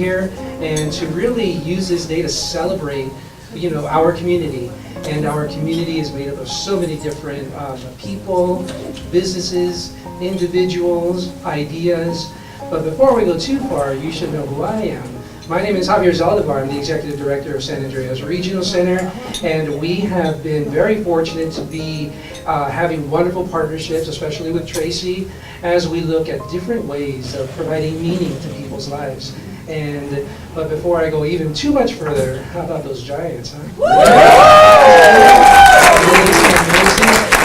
here and to really use this day to celebrate, our community. And our community is made up of so many different people, businesses, individuals, ideas. But before we go too far, you should know who I am. My name is Javier Zaldivar. I'm the Executive Director of San Andreas Regional Center, and we have been very fortunate to be having wonderful partnerships, especially with Tracy, as we look at different ways of providing meaning to people's lives. But before I go even too much further, how about those Giants, huh?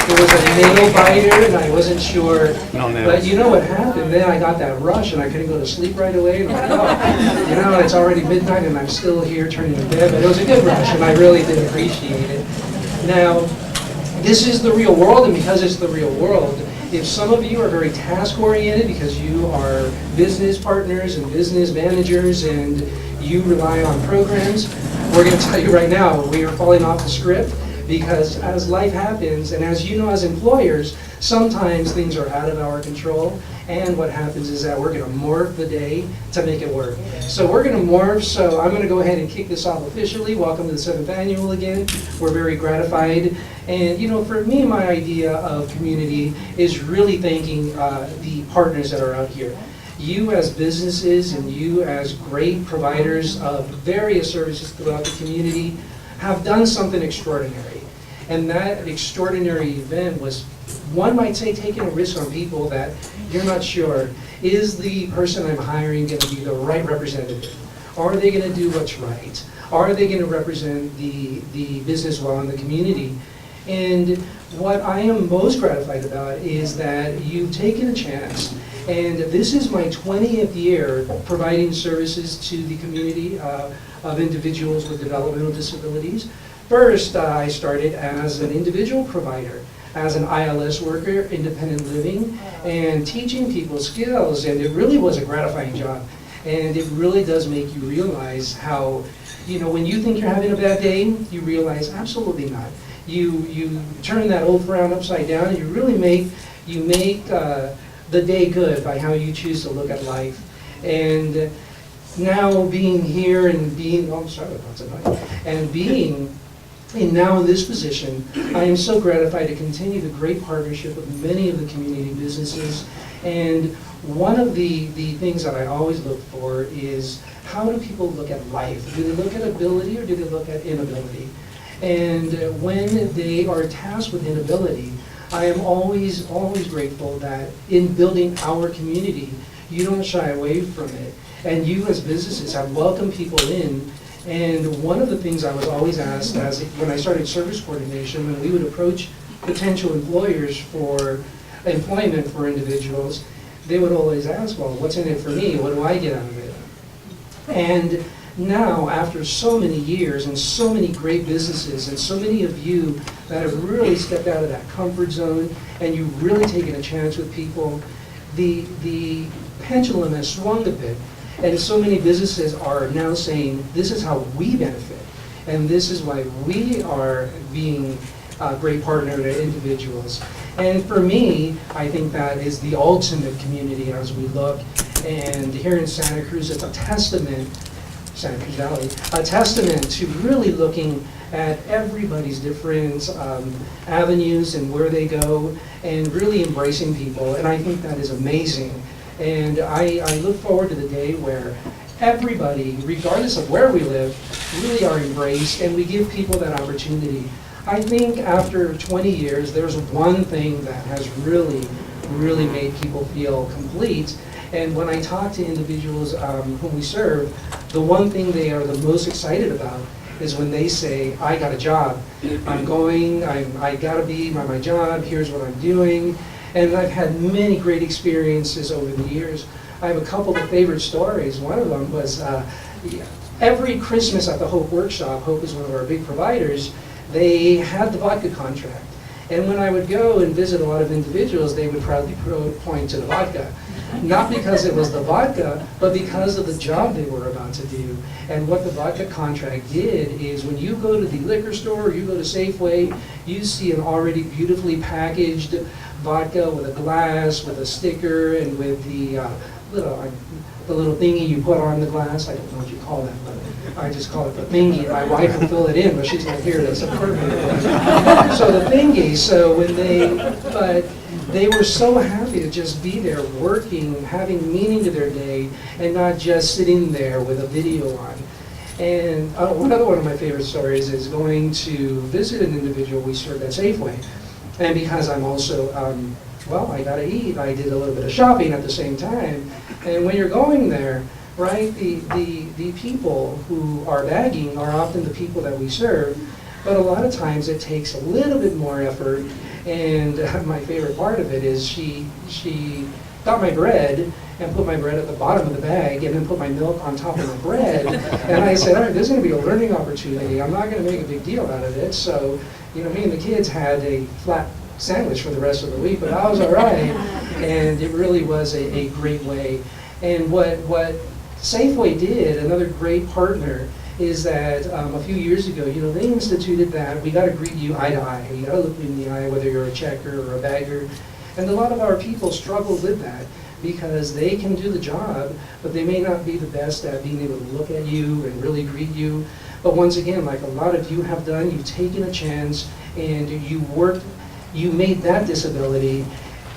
There was a nail biter, and I wasn't sure. No nails. But you know what happened? Then I got that rush, and I couldn't go to sleep right away. And I'm like, oh, it's already midnight, and I'm still here turning to bed. But it was a good rush, and I really did appreciate it. Now, this is the real world, and because it's the real world, if some of you are very task-oriented because you are business partners and business managers and you rely on programs, we're going to tell you right now, we are falling off the script because as life happens, and as you know as employers, sometimes things are out of our control, and what happens is that we're going to morph the day to make it work. So we're going to morph, so I'm going to go ahead and kick this off officially. Welcome to the 7th Annual again. We're very gratified. And for me, my idea of community is really thanking the partners that are out here. You as businesses and you as great providers of various services throughout the community have done something extraordinary. And that extraordinary event was, one might say, taking a risk on people that you're not sure, is the person I'm hiring going to be the right representative? Are they going to do what's right? Are they going to represent the business well in the community? And what I am most gratified about is that you've taken a chance, and this is my 20th year providing services to the community of individuals with developmental disabilities. First, I started as an individual provider, as an ILS worker, independent living, and teaching people skills, and it really was a gratifying job. And it really does make you realize how, when you think you're having a bad day, you realize absolutely not. You turn that old frown upside down, and you really make the day good by how you choose to look at life. And now being here and being, now in this position, I am so gratified to continue the great partnership with many of the community businesses. And one of the things that I always look for is, how do people look at life? Do they look at ability or do they look at inability? And when they are tasked with inability, I am always grateful that in building our community, you don't shy away from it. And you as businesses have welcomed people in. And one of the things I was always asked when I started service coordination, when we would approach potential employers for employment for individuals, they would always ask, well, what's in it for me? What do I get out of it? And now, after so many years and so many great businesses and so many of you that have really stepped out of that comfort zone and you've really taken a chance with people, the pendulum has swung a bit. And so many businesses are now saying, this is how we benefit. And this is why we are being a great partner to individuals. And for me, I think that is the ultimate community as we look. And here in Santa Cruz, it's a testament, Santa Cruz Valley, a testament to really looking at everybody's different avenues and where they go and really embracing people. And I think that is amazing. And I look forward to the day where everybody, regardless of where we live, really are embraced and we give people that opportunity. I think after 20 years, there's one thing that has really made people feel complete. And when I talk to individuals whom we serve, the one thing they are the most excited about is when they say, I got a job. I gotta be by my job, here's what I'm doing. And I've had many great experiences over the years. I have a couple of favorite stories. One of them was every Christmas at the Hope Workshop, Hope is one of our big providers, they had the vodka contract. And when I would go and visit a lot of individuals, they would proudly point to the vodka. Not because it was the vodka, but because of the job they were about to do. And what the vodka contract did is when you go to the liquor store or you go to Safeway, you see an already beautifully packaged vodka with a glass, with a sticker, and with the little the little thingy you put on the glass. I don't know what you call that, but I just call it the thingy. My wife will fill it in, but she's not here to support me. So the thingy, but they were so happy to just be there working, having meaning to their day, and not just sitting there with a video on. And another one of my favorite stories is going to visit an individual we served at Safeway. And because I'm also, well, I gotta eat, I did a little bit of shopping at the same time. And when you're going there, right, the people who are bagging are often the people that we serve, but a lot of times it takes a little bit more effort. And my favorite part of it is she got my bread and put my bread at the bottom of the bag and then put my milk on top of the bread. And I said, all right, this is gonna be a learning opportunity. I'm not gonna make a big deal out of it. So, you know, me and the kids had a flat sandwich for the rest of the week, but I was all right. And it really was a great way. And what Safeway did, another great partner, is that a few years ago, you know, they instituted that we gotta greet you eye to eye. You gotta look me in the eye, whether you're a checker or a bagger. And a lot of our people struggle with that because they can do the job, but they may not be the best at being able to look at you and really greet you. But once again, like a lot of you have done, you've taken a chance and you made that disability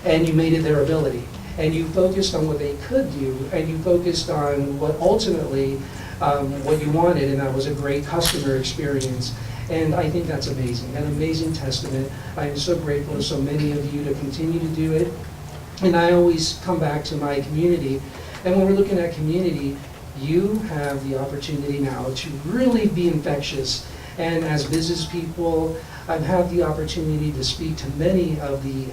and you made it their ability. And you focused on what they could do, and you focused on what ultimately, what you wanted, and that was a great customer experience. And I think that's amazing, an amazing testament. I am so grateful to so many of you to continue to do it. And I always come back to my community. And when we're looking at community, you have the opportunity now to really be infectious. And as business people, I've had the opportunity to speak to many of the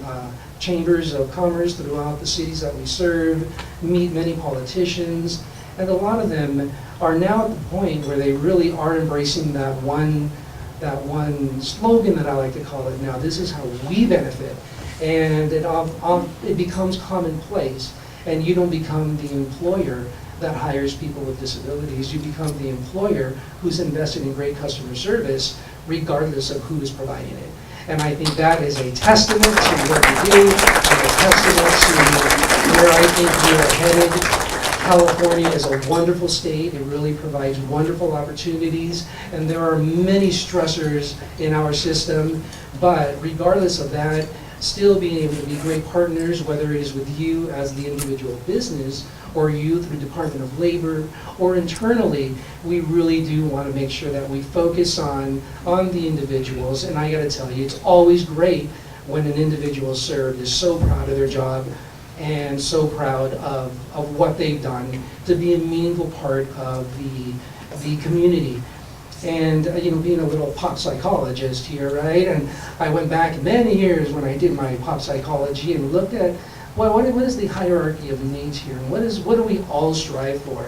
chambers of commerce throughout the cities that we serve, meet many politicians, and a lot of them are now at the point where they really are embracing that one slogan that I like to call it now, this is how we benefit. And it becomes commonplace, and you don't become the employer that hires people with disabilities. You become the employer who's invested in great customer service regardless of who is providing it. And I think that is a testament to what you do, and a testament to where I think we are headed. California is a wonderful state. It really provides wonderful opportunities, and there are many stressors in our system, but regardless of that, still being able to be great partners, whether it is with you as the individual business, or you through Department of Labor, or internally, we really do want to make sure that we focus on the individuals. And I got to tell you, it's always great when an individual served is so proud of their job and so proud of what they've done to be a meaningful part of the community. And you know, being a little pop psychologist here, right? And I went back many years when I did my pop psychology and looked at what is the hierarchy of needs here, and what do we all strive for?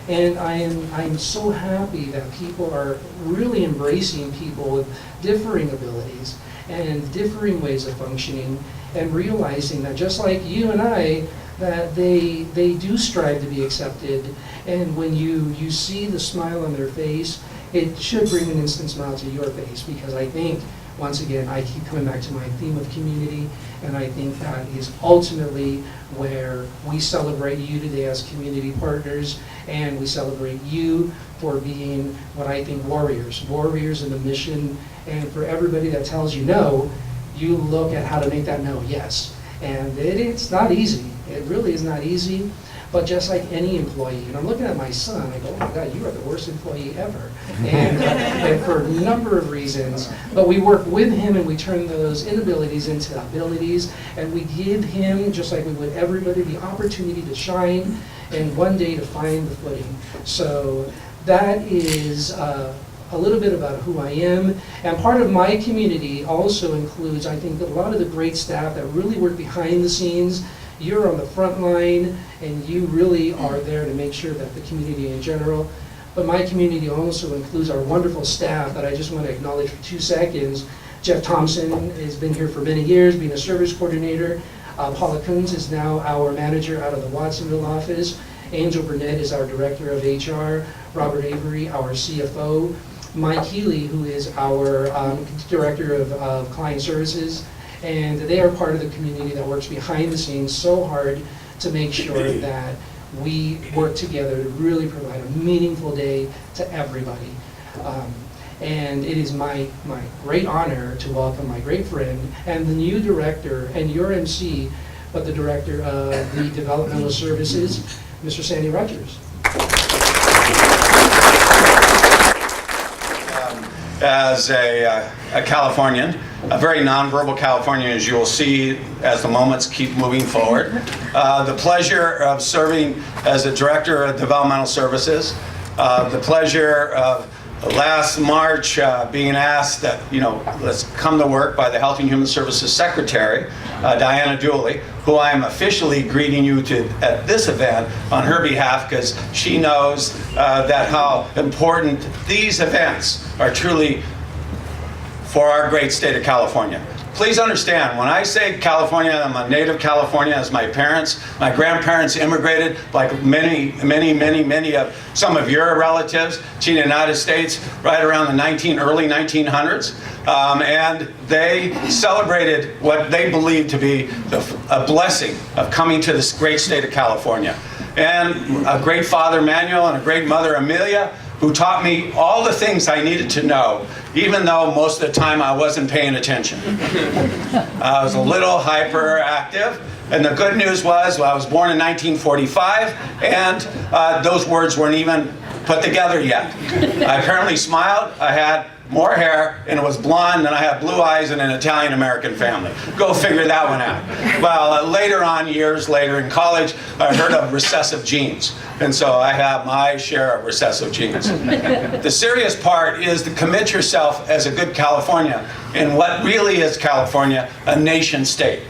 And I'm so happy that people are really embracing people with differing abilities and differing ways of functioning, and realizing that just like you and I, that they do strive to be accepted. And when you see the smile on their face, it should bring an instant smile to your face, because I think, once again, I keep coming back to my theme of community, and I think that is ultimately where we celebrate you today as community partners, and we celebrate you for being what I think warriors in the mission. And for everybody that tells you no, you look at how to make that no yes. And it's not easy. It really is not easy. But just like any employee, and I'm looking at my son, I go, oh my God, you are the worst employee ever. And for a number of reasons, but we work with him and we turn those inabilities into abilities, and we give him, just like we would everybody, the opportunity to shine and one day to find the footing. So that is a little bit about who I am. And part of my community also includes, I think, a lot of the great staff that really work behind the scenes. You're on the front line, and you really are there to make sure that the community in general, but my community also includes our wonderful staff that I just want to acknowledge for 2 seconds. Jeff Thompson has been here for many years, being a service coordinator. Paula Coons is now our manager out of the Watsonville office. Angel Burnett is our director of HR. Robert Avery, our CFO. Mike Healy, who is our director of client services. And they are part of the community that works behind the scenes so hard to make sure that we work together to really provide a meaningful day to everybody. And it is my great honor to welcome my great friend and the new director and your MC, but the director of the Developmental Services, Mr. Sandy Rogers. As a Californian, a very nonverbal Californian, as you will see as the moments keep moving forward, the pleasure of serving as a director of Developmental Services, the pleasure of last March being asked that, let's come to work by the Health and Human Services Secretary, Diana Dooley, who I am officially greeting you at this event on her behalf, because she knows that how important these events are truly for our great state of California. Please understand, when I say California, I'm a native California, as my parents, my grandparents immigrated, like many of some of your relatives, to the United States right around the early 1900s. And they celebrated what they believed to be a blessing of coming to this great state of California. And a great father, Manuel, and a great mother, Amelia, who taught me all the things I needed to know, even though most of the time I wasn't paying attention. I was a little hyperactive, and the good news was, I was born in 1945, and those words weren't even put together yet. I apparently smiled, I had more hair, and it was blonde, and I had blue eyes and an Italian-American family. Go figure that one out. Well, later on, years later in college, I heard of recessive genes. And so I have my share of recessive genes. The serious part is to commit yourself as a good California in what really is California, a nation state.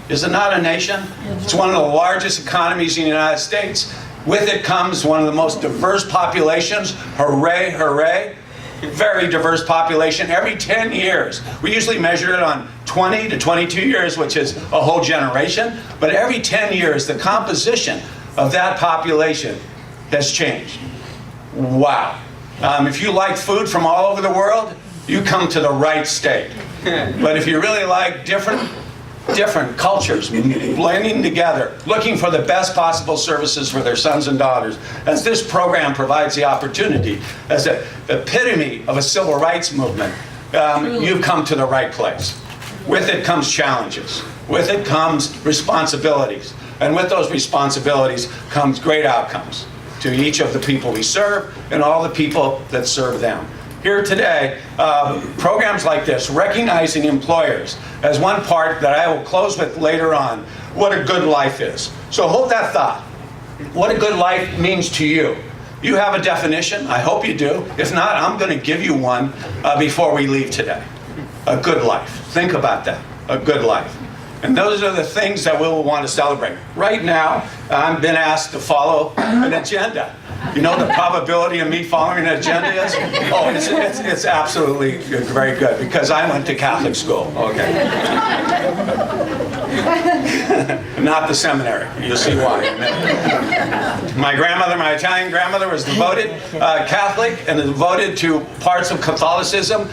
Is it not a nation? It's one of the largest economies in the United States. With it comes one of the most diverse populations. Hooray, hooray. Very diverse population. Every 10 years, we usually measure it on 20 to 22 years, which is a whole generation. But every 10 years, the composition of that population has changed. Wow. If you like food from all over the world, you come to the right state. But if you really like different cultures blending together, looking for the best possible services for their sons and daughters, as this program provides the opportunity, as the epitome of a civil rights movement, you've come to the right place. With it comes challenges. With it comes responsibilities. And with those responsibilities comes great outcomes to each of the people we serve and all the people that serve them. Here today, programs like this, recognizing employers as one part that I will close with later on, what a good life is. So hold that thought. What a good life means to you. You have a definition, I hope you do. If not, I'm going to give you one before we leave today. A good life. Think about that. A good life. And those are the things that we will want to celebrate. Right now, I've been asked to follow an agenda. You know the probability of me following an agenda is? Oh, it's absolutely very good, because I went to Catholic school. Okay. Not the seminary. You'll see why. My grandmother, my Italian grandmother, was devoted Catholic and devoted to parts of Catholicism,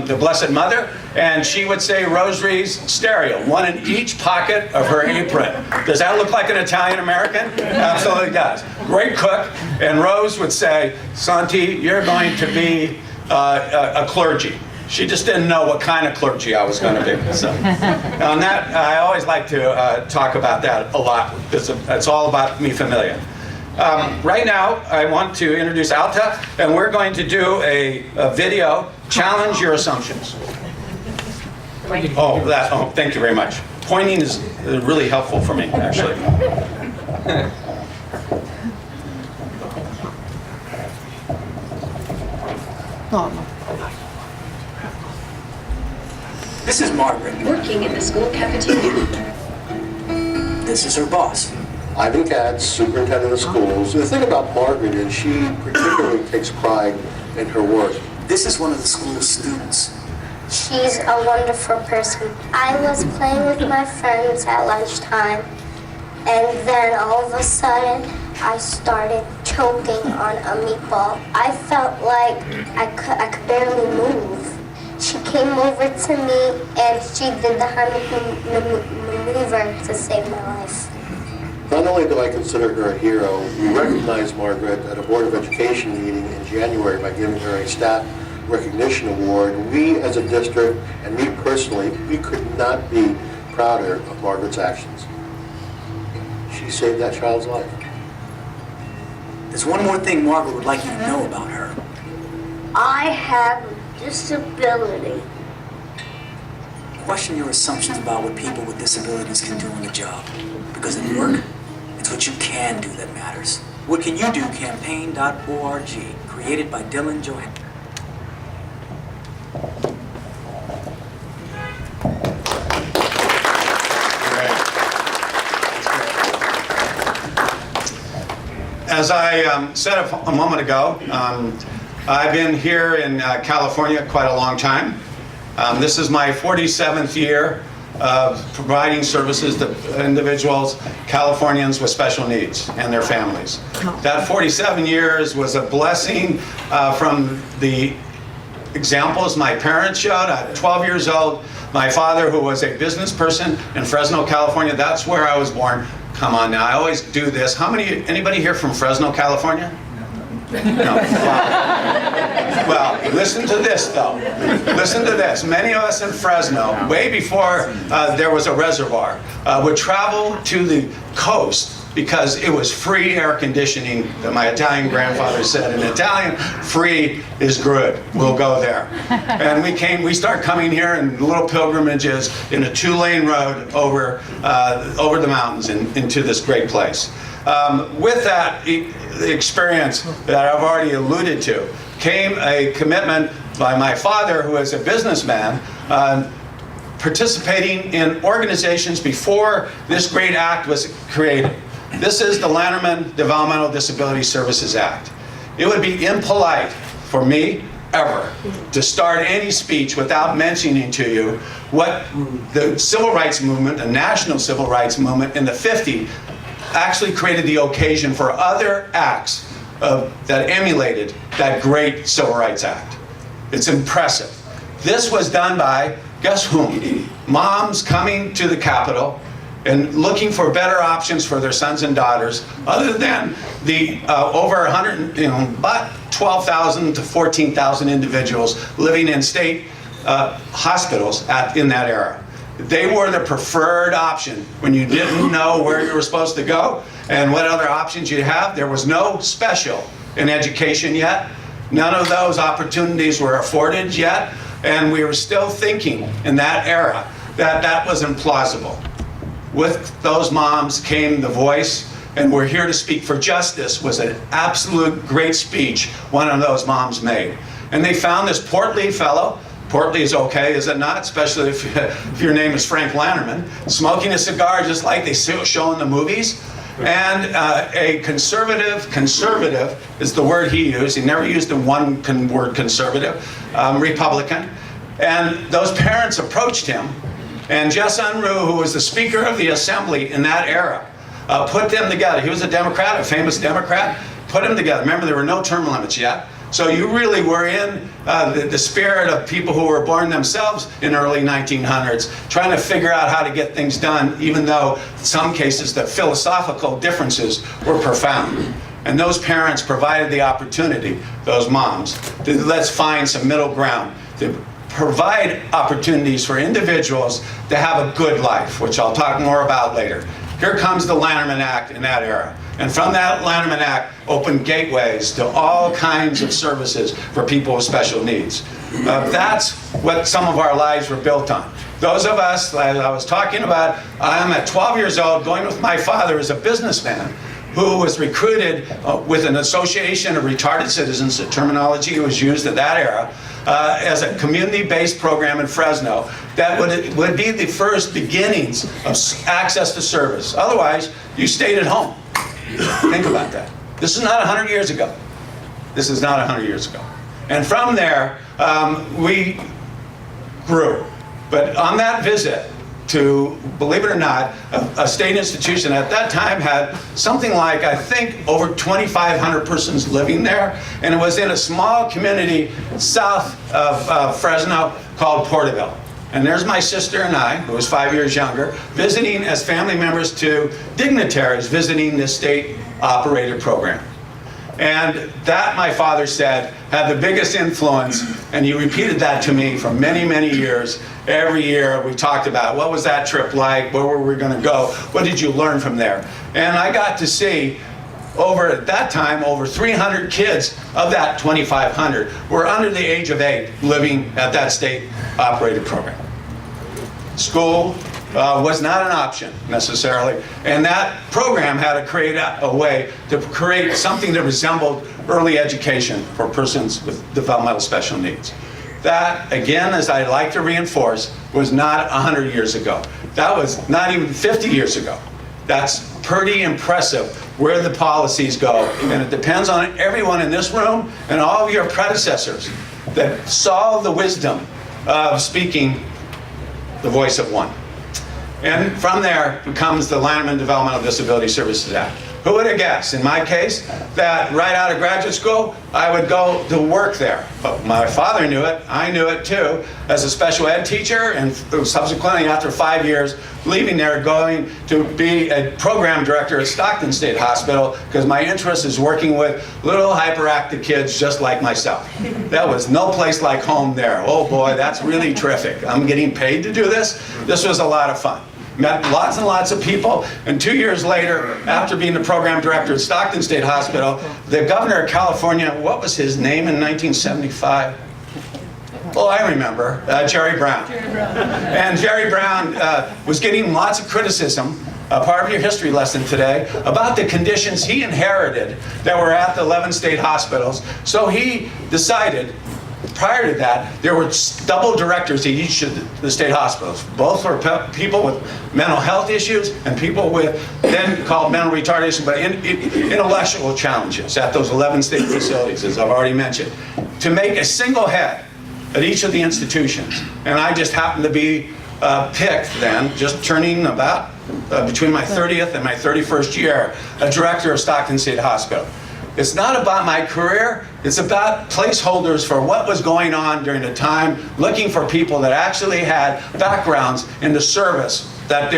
the Blessed Mother, and she would say rosaries stereo, one in each pocket of her apron. Does that look like an Italian American? Absolutely does. Great cook. And Rose would say, Santi, you're going to be a clergy. She just didn't know what kind of clergy I was going to be. So, on that, I always like to talk about that a lot, because it's all about mi familia. Right now, I want to introduce Alta, and we're going to do a video, Challenge Your Assumptions. Oh, thank you very much. Pointing is really helpful for me, actually. This is Margaret. Working in the school cafeteria. This is her boss. Ivan Katz, superintendent of schools. The thing about Margaret is she particularly takes pride in her work. This is one of the school's students. She's a wonderful person. I was playing with my friends at lunchtime, and then all of a sudden, I started choking on a meatball. I felt like I could barely move. She came over to me and she did the Heimlich maneuver to save my life. Not only do I consider her a hero, we recognized Margaret at a Board of Education meeting in January by giving her a staff recognition award. We as a district, and me personally, we could not be prouder of Margaret's actions. She saved that child's life. There's one more thing Margaret would like you to know about her. I have a disability. Question your assumptions about what people with disabilities can do on the job. Because in work, it's what you can do that matters. What Can You Do campaign.org, created by Dylan Johann. As I said a moment ago, I've been here in California quite a long time. This is my 47th year of providing services to individuals, Californians with special needs and their families. That 47 years was a blessing from the examples my parents showed. At 12 years old, my father, who was a business person in Fresno, California, that's where I was born. Come on now, I always do this. Anybody here from Fresno, California? No. Well, listen to this though. Listen to this. Many of us in Fresno, way before there was a reservoir, would travel to the coast because it was free air conditioning that my Italian grandfather said. In Italian, free is good. We'll go there. And we start coming here in little pilgrimages in a 2-lane road over the mountains into this great place. With that experience that I've already alluded to, came a commitment by my father, who is a businessman, participating in organizations before this great act was created. This is the Lanterman Developmental Disability Services Act. It would be impolite for me ever to start any speech without mentioning to you what the civil rights movement, the national civil rights movement in the 50s, actually created the occasion for other acts that emulated that great Civil Rights Act. It's impressive. This was done by, guess whom? Moms coming to the Capitol and looking for better options for their sons and daughters, other than the over 100, about 12,000 to 14,000 individuals living in state hospitals in that era. They were the preferred option when you didn't know where you were supposed to go and what other options you have. There was no special in education yet. None of those opportunities were afforded yet, and we were still thinking in that era that that was implausible. With those moms came the voice, and we're here to speak for justice was an absolute great speech one of those moms made. And they found this portly fellow. Portly is okay, is it not? Especially if your name is Frank Lanterman, smoking a cigar just like they show in the movies. And a conservative is the word he used. He never used the one word conservative, Republican. And those parents approached him, and Jess Unruh, who was the Speaker of the Assembly in that era, put them together. He was a Democrat, a famous Democrat, put them together. Remember, there were no term limits yet. So you really were in the spirit of people who were born themselves in early 1900s, trying to figure out how to get things done, even though in some cases the philosophical differences were profound. And those parents provided the opportunity, those moms, to let's find some middle ground, to provide opportunities for individuals to have a good life, which I'll talk more about later. Here comes the Lanterman Act in that era. And from that Lanterman Act opened gateways to all kinds of services for people with special needs. That's what some of our lives were built on. Those of us, as I was talking about, I'm at 12 years old going with my father as a businessman who was recruited with an association of retarded citizens, the terminology was used at that era, as a community-based program in Fresno that would be the first beginnings of access to service. Otherwise, you stayed at home. Think about that. This is not 100 years ago. This is not 100 years ago. And from there, we grew. But on that visit to, believe it or not, a state institution at that time had something like, I think, over 2,500 persons living there. And it was in a small community south of Fresno called Porterville. And there's my sister and I, who was 5 years younger, visiting as family members to dignitaries visiting this state-operated program. And that, my father said, had the biggest influence, and he repeated that to me for many, many years. Every year we talked about, what was that trip like? Where were we going to go? What did you learn from there? And I got to see, at that time, over 300 kids of that 2,500 were under the age of 8 living at that state-operated program. School was not an option necessarily, and that program had to create a way to create something that resembled early education for persons with developmental special needs. That, again, as I like to reinforce, was not 100 years ago. That was not even 50 years ago. That's pretty impressive where the policies go, and it depends on everyone in this room and all of your predecessors that saw the wisdom of speaking the voice of one. And from there comes the Lanterman Developmental Disability Services Act. Who would have guessed, in my case, that right out of graduate school, I would go to work there. But my father knew it, I knew it too, as a special ed teacher, and subsequently after 5 years, leaving there, going to be a program director at Stockton State Hospital, because my interest is working with little hyperactive kids just like myself. That was no place like home there. Oh boy, that's really terrific. I'm getting paid to do this. This was a lot of fun. Met lots and lots of people, and 2 years later, after being the program director at Stockton State Hospital, the governor of California, what was his name in 1975? Oh, I remember, Jerry Brown. And Jerry Brown was getting lots of criticism, part of your history lesson today, about the conditions he inherited that were at the 11 state hospitals. So he decided, prior to that, there were double directors at each of the state hospitals, both for people with mental health issues and people with, then called mental retardation, but intellectual challenges at those 11 state facilities, as I've already mentioned, to make a single head at each of the institutions. And I just happened to be picked then, just turning about between my 30th and my 31st year, a director of Stockton State Hospital. It's not about my career, it's about placeholders for what was going on during the time, looking for people that actually had backgrounds in the service that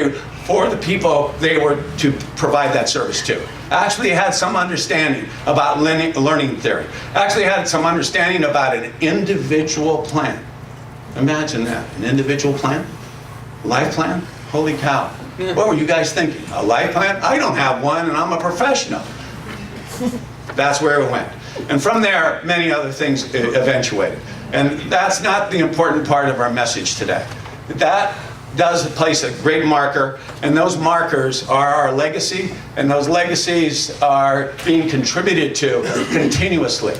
for the people they were to provide that service to. Actually had some understanding about learning theory. Actually had some understanding about an individual plan. Imagine that, an individual plan? Life plan? Holy cow. What were you guys thinking? A life plan? I don't have one and I'm a professional. That's where it went. And from there, many other things eventuated. And that's not the important part of our message today. That does place a great marker, and those markers are our legacy, and those legacies are being contributed to continuously.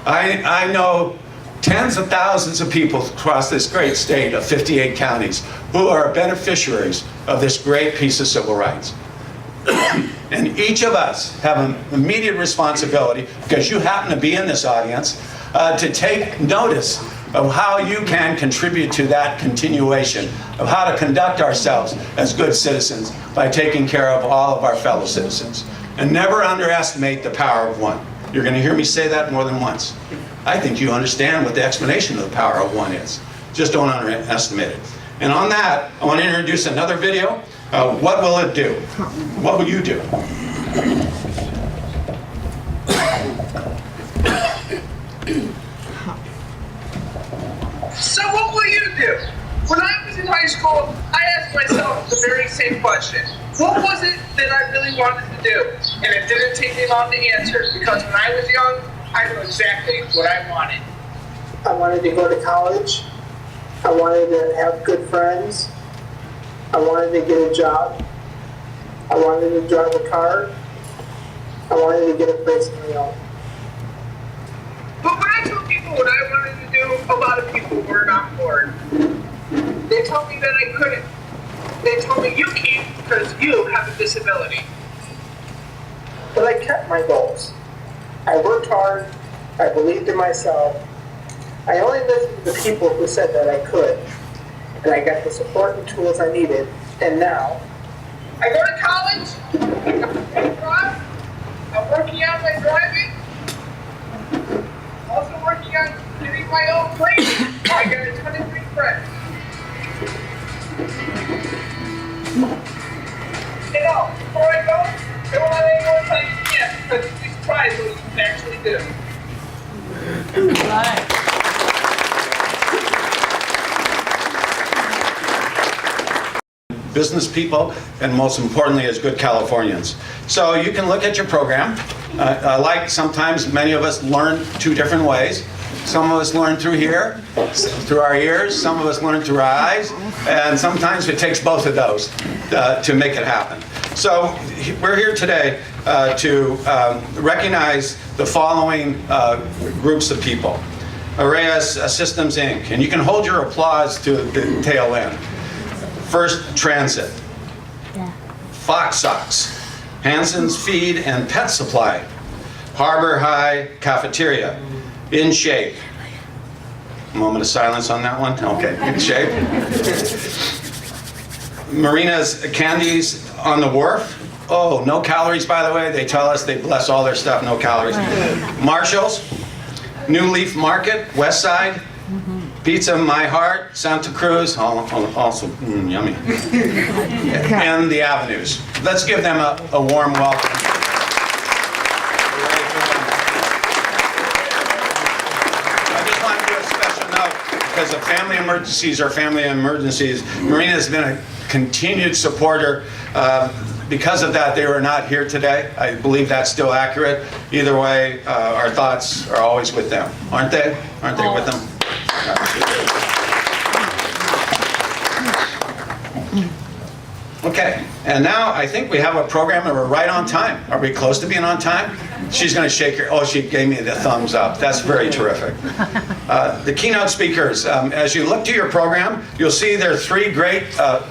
I know tens of thousands of people across this great state of 58 counties who are beneficiaries of this great piece of civil rights. And each of us have an immediate responsibility, because you happen to be in this audience, to take notice of how you can contribute to that continuation, of how to conduct ourselves as good citizens by taking care of all of our fellow citizens. And never underestimate the power of one. You're going to hear me say that more than once. I think you understand what the explanation of the power of one is. Just don't underestimate it. And on that, I want to introduce another video. What will it do? What will you do? So what will you do? When I was in high school, I asked myself the very same question. What was it that I really wanted to do? And it didn't take me long to answer, because when I was young, I knew exactly what I wanted. I wanted to go to college. I wanted to have good friends. I wanted to get a job. I wanted to drive a car. I wanted to get a place of my own. But when I told people what I wanted to do, a lot of people weren't on board. They told me that I couldn't. They told me you can't because you have a disability. But I kept my goals. I worked hard. I believed in myself. I only listened to the people who said that I could. And I got the support and tools I needed. And now, I go to college. I got my drive. I'm working on my driving. Also working on getting my own place. I got a ton of good friends. can actually do. Business people, and most importantly, as good Californians. So you can look at your program. Like sometimes many of us learn two different ways. Some of us learn through here, through our ears. Some of us learn through our eyes. And sometimes it takes both of those to make it happen. So we're here today to recognize the following groups of people. Arrayas Systems, Inc. And you can hold your applause to the tail end. First Transit, Fox Socks, Hanson's Feed and Pet Supply, Harbor High Cafeteria, In Shape. Moment of silence on that one. Okay, In Shape. Marina's Candies on the Wharf. Oh, no calories, by the way. They tell us, they bless all their stuff, no calories. Marshall's, New Leaf Market, West Side. Pizza My Heart, Santa Cruz, also yummy. And the Avenues. Let's give them a warm welcome. I just want to do a special note, because of family emergencies are family emergencies. Marina has been a continued supporter. Because of that, they were not here today. I believe that's still accurate. Either way, our thoughts are always with them. Aren't they? Aren't they with them? Okay, and now I think we have a program and we're right on time. Are we close to being on time? She's going to shake her, oh, she gave me the thumbs up. That's very terrific. The keynote speakers, as you look to your program, you'll see there are three great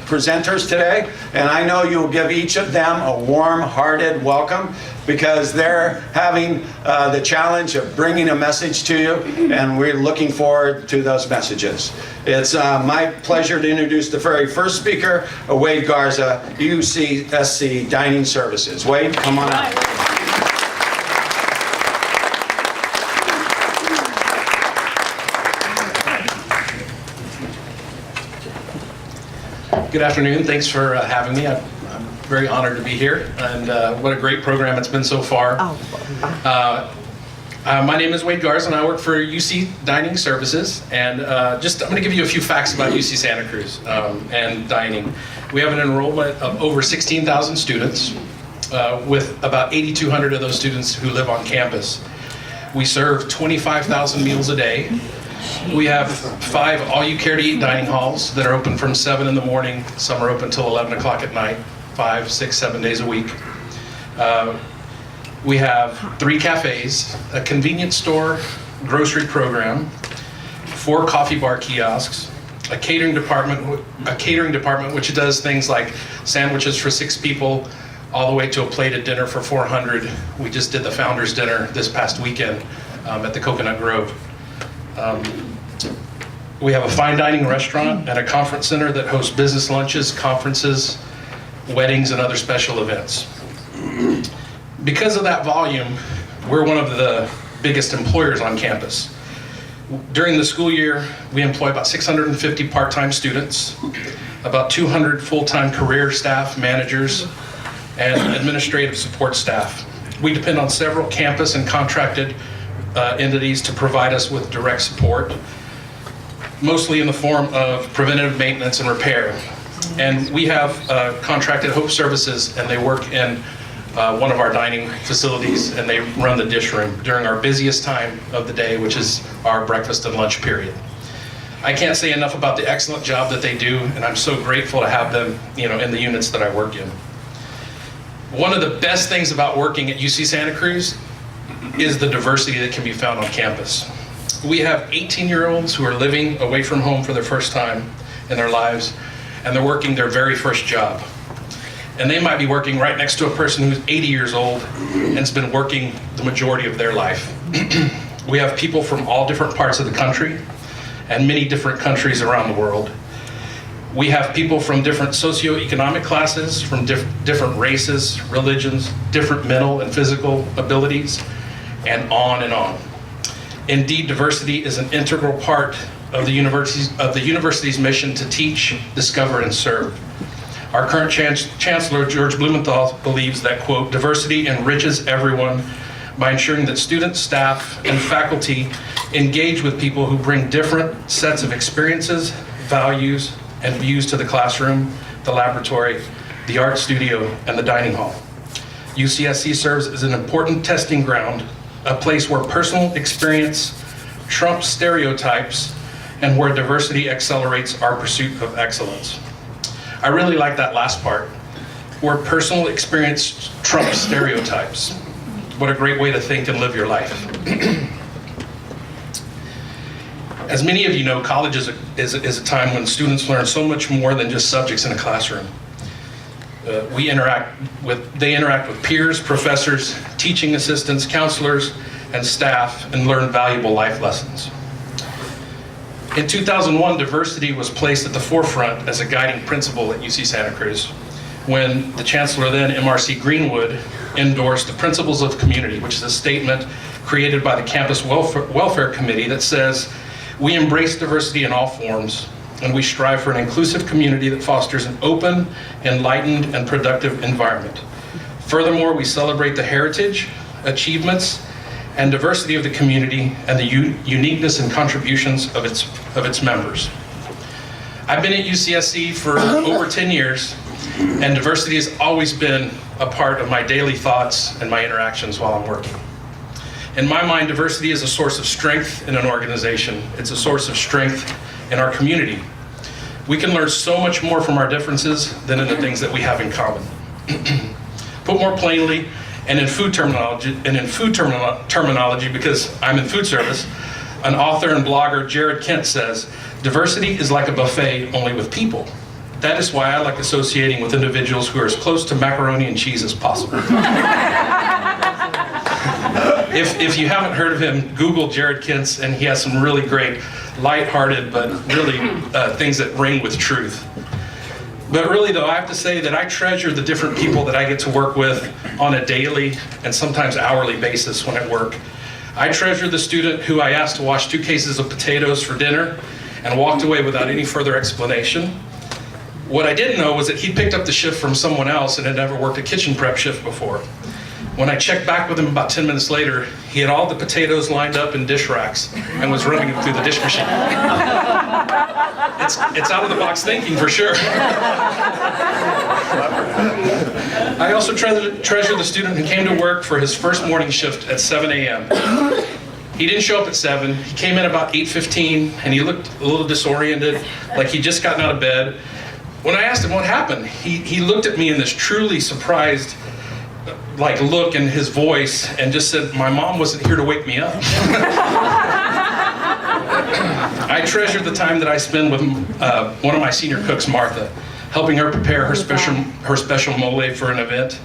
presenters today, and I know you'll give each of them a warm-hearted welcome, because they're having the challenge of bringing a message to you, and we're looking forward to those messages. It's my pleasure to introduce the very first speaker, Wade Garza, UCSC Dining Services. Wade, come on out. Good afternoon. Thanks for having me. I'm very honored to be here, and what a great program it's been so far. My name is Wade Garza, and I work for UC Dining Services. And I'm going to give you a few facts about UC Santa Cruz and dining. We have an enrollment of over 16,000 students, with about 8,200 of those students who live on campus. We serve 25,000 meals a day. We have 5 all-you-care-to-eat dining halls that are open from 7 in the morning. Some are open till 11 o'clock at night, 5, 6, 7 days a week. We have 3 cafes, a convenience store, grocery program, 4 coffee bar kiosks, a catering department which does things like sandwiches for 6 people, all the way to a plated dinner for 400. We just did the Founders Dinner this past weekend at the Coconut Grove. We have a fine dining restaurant and a conference center that hosts business lunches, conferences, weddings, and other special events. Because of that volume, we're one of the biggest employers on campus. During the school year, we employ about 650 part-time students, about 200 full-time career staff, managers, and administrative support staff. We depend on several campus and contracted entities to provide us with direct support, mostly in the form of preventative maintenance and repair. And we have contracted Hope Services, and they work in one of our dining facilities, and they run the dish room during our busiest time of the day, which is our breakfast and lunch period. I can't say enough about the excellent job that they do, and I'm so grateful to have them, in the units that I work in. One of the best things about working at UC Santa Cruz is the diversity that can be found on campus. We have 18-year-olds who are living away from home for their first time in their lives, and they're working their very first job. And they might be working right next to a person who's 80 years old and has been working the majority of their life. We have people from all different parts of the country and many different countries around the world. We have people from different socioeconomic classes, from different races, religions, different mental and physical abilities, and on and on. Indeed, diversity is an integral part of the university's mission to teach, discover, and serve. Our current Chancellor, George Blumenthal, believes that, quote, diversity enriches everyone by ensuring that students, staff, and faculty engage with people who bring different sets of experiences, values, and views to the classroom, the laboratory, the art studio, and the dining hall. UCSC serves as an important testing ground, a place where personal experience trumps stereotypes and where diversity accelerates our pursuit of excellence. I really like that last part, where personal experience trumps stereotypes. What a great way to think and live your life. As many of you know, college is a time when students learn so much more than just subjects in a classroom. They interact with peers, professors, teaching assistants, counselors, and staff, and learn valuable life lessons. In 2001, diversity was placed at the forefront as a guiding principle at UC Santa Cruz when the chancellor then, MRC Greenwood, endorsed the Principles of Community, which is a statement created by the Campus Welfare Committee that says, "We embrace diversity in all forms, and we strive for an inclusive community that fosters an open, enlightened, and productive environment. Furthermore, we celebrate the heritage, achievements, and diversity of the community and the uniqueness and contributions of its members." I've been at UCSC for over 10 years, and diversity has always been a part of my daily thoughts and my interactions while I'm working. In my mind, diversity is a source of strength in an organization. It's a source of strength in our community. We can learn so much more from our differences than in the things that we have in common. Put more plainly, and in food terminology, because I'm in food service, an author and blogger, Jared Kent, says, "Diversity is like a buffet, only with people. That is why I like associating with individuals who are as close to macaroni and cheese as possible." If you haven't heard of him, Google Jared Kent, and he has some really great, lighthearted, but really things that ring with truth. But really, though, I have to say that I treasure the different people that I get to work with on a daily and sometimes hourly basis when at work. I treasure the student who I asked to wash 2 cases of potatoes for dinner and walked away without any further explanation. What I didn't know was that he picked up the shift from someone else and had never worked a kitchen prep shift before. When I checked back with him about 10 minutes later, he had all the potatoes lined up in dish racks and was running them through the dish machine. It's out of the box thinking for sure. I also treasure the student who came to work for his first morning shift at 7 a.m. He didn't show up at 7. He came in about 8:15 and he looked a little disoriented, like he'd just gotten out of bed. When I asked him what happened, he looked at me in this truly surprised look in his voice and just said, "My mom wasn't here to wake me up." I treasure the time that I spend with one of my senior cooks, Martha, helping her prepare her special mole for an event.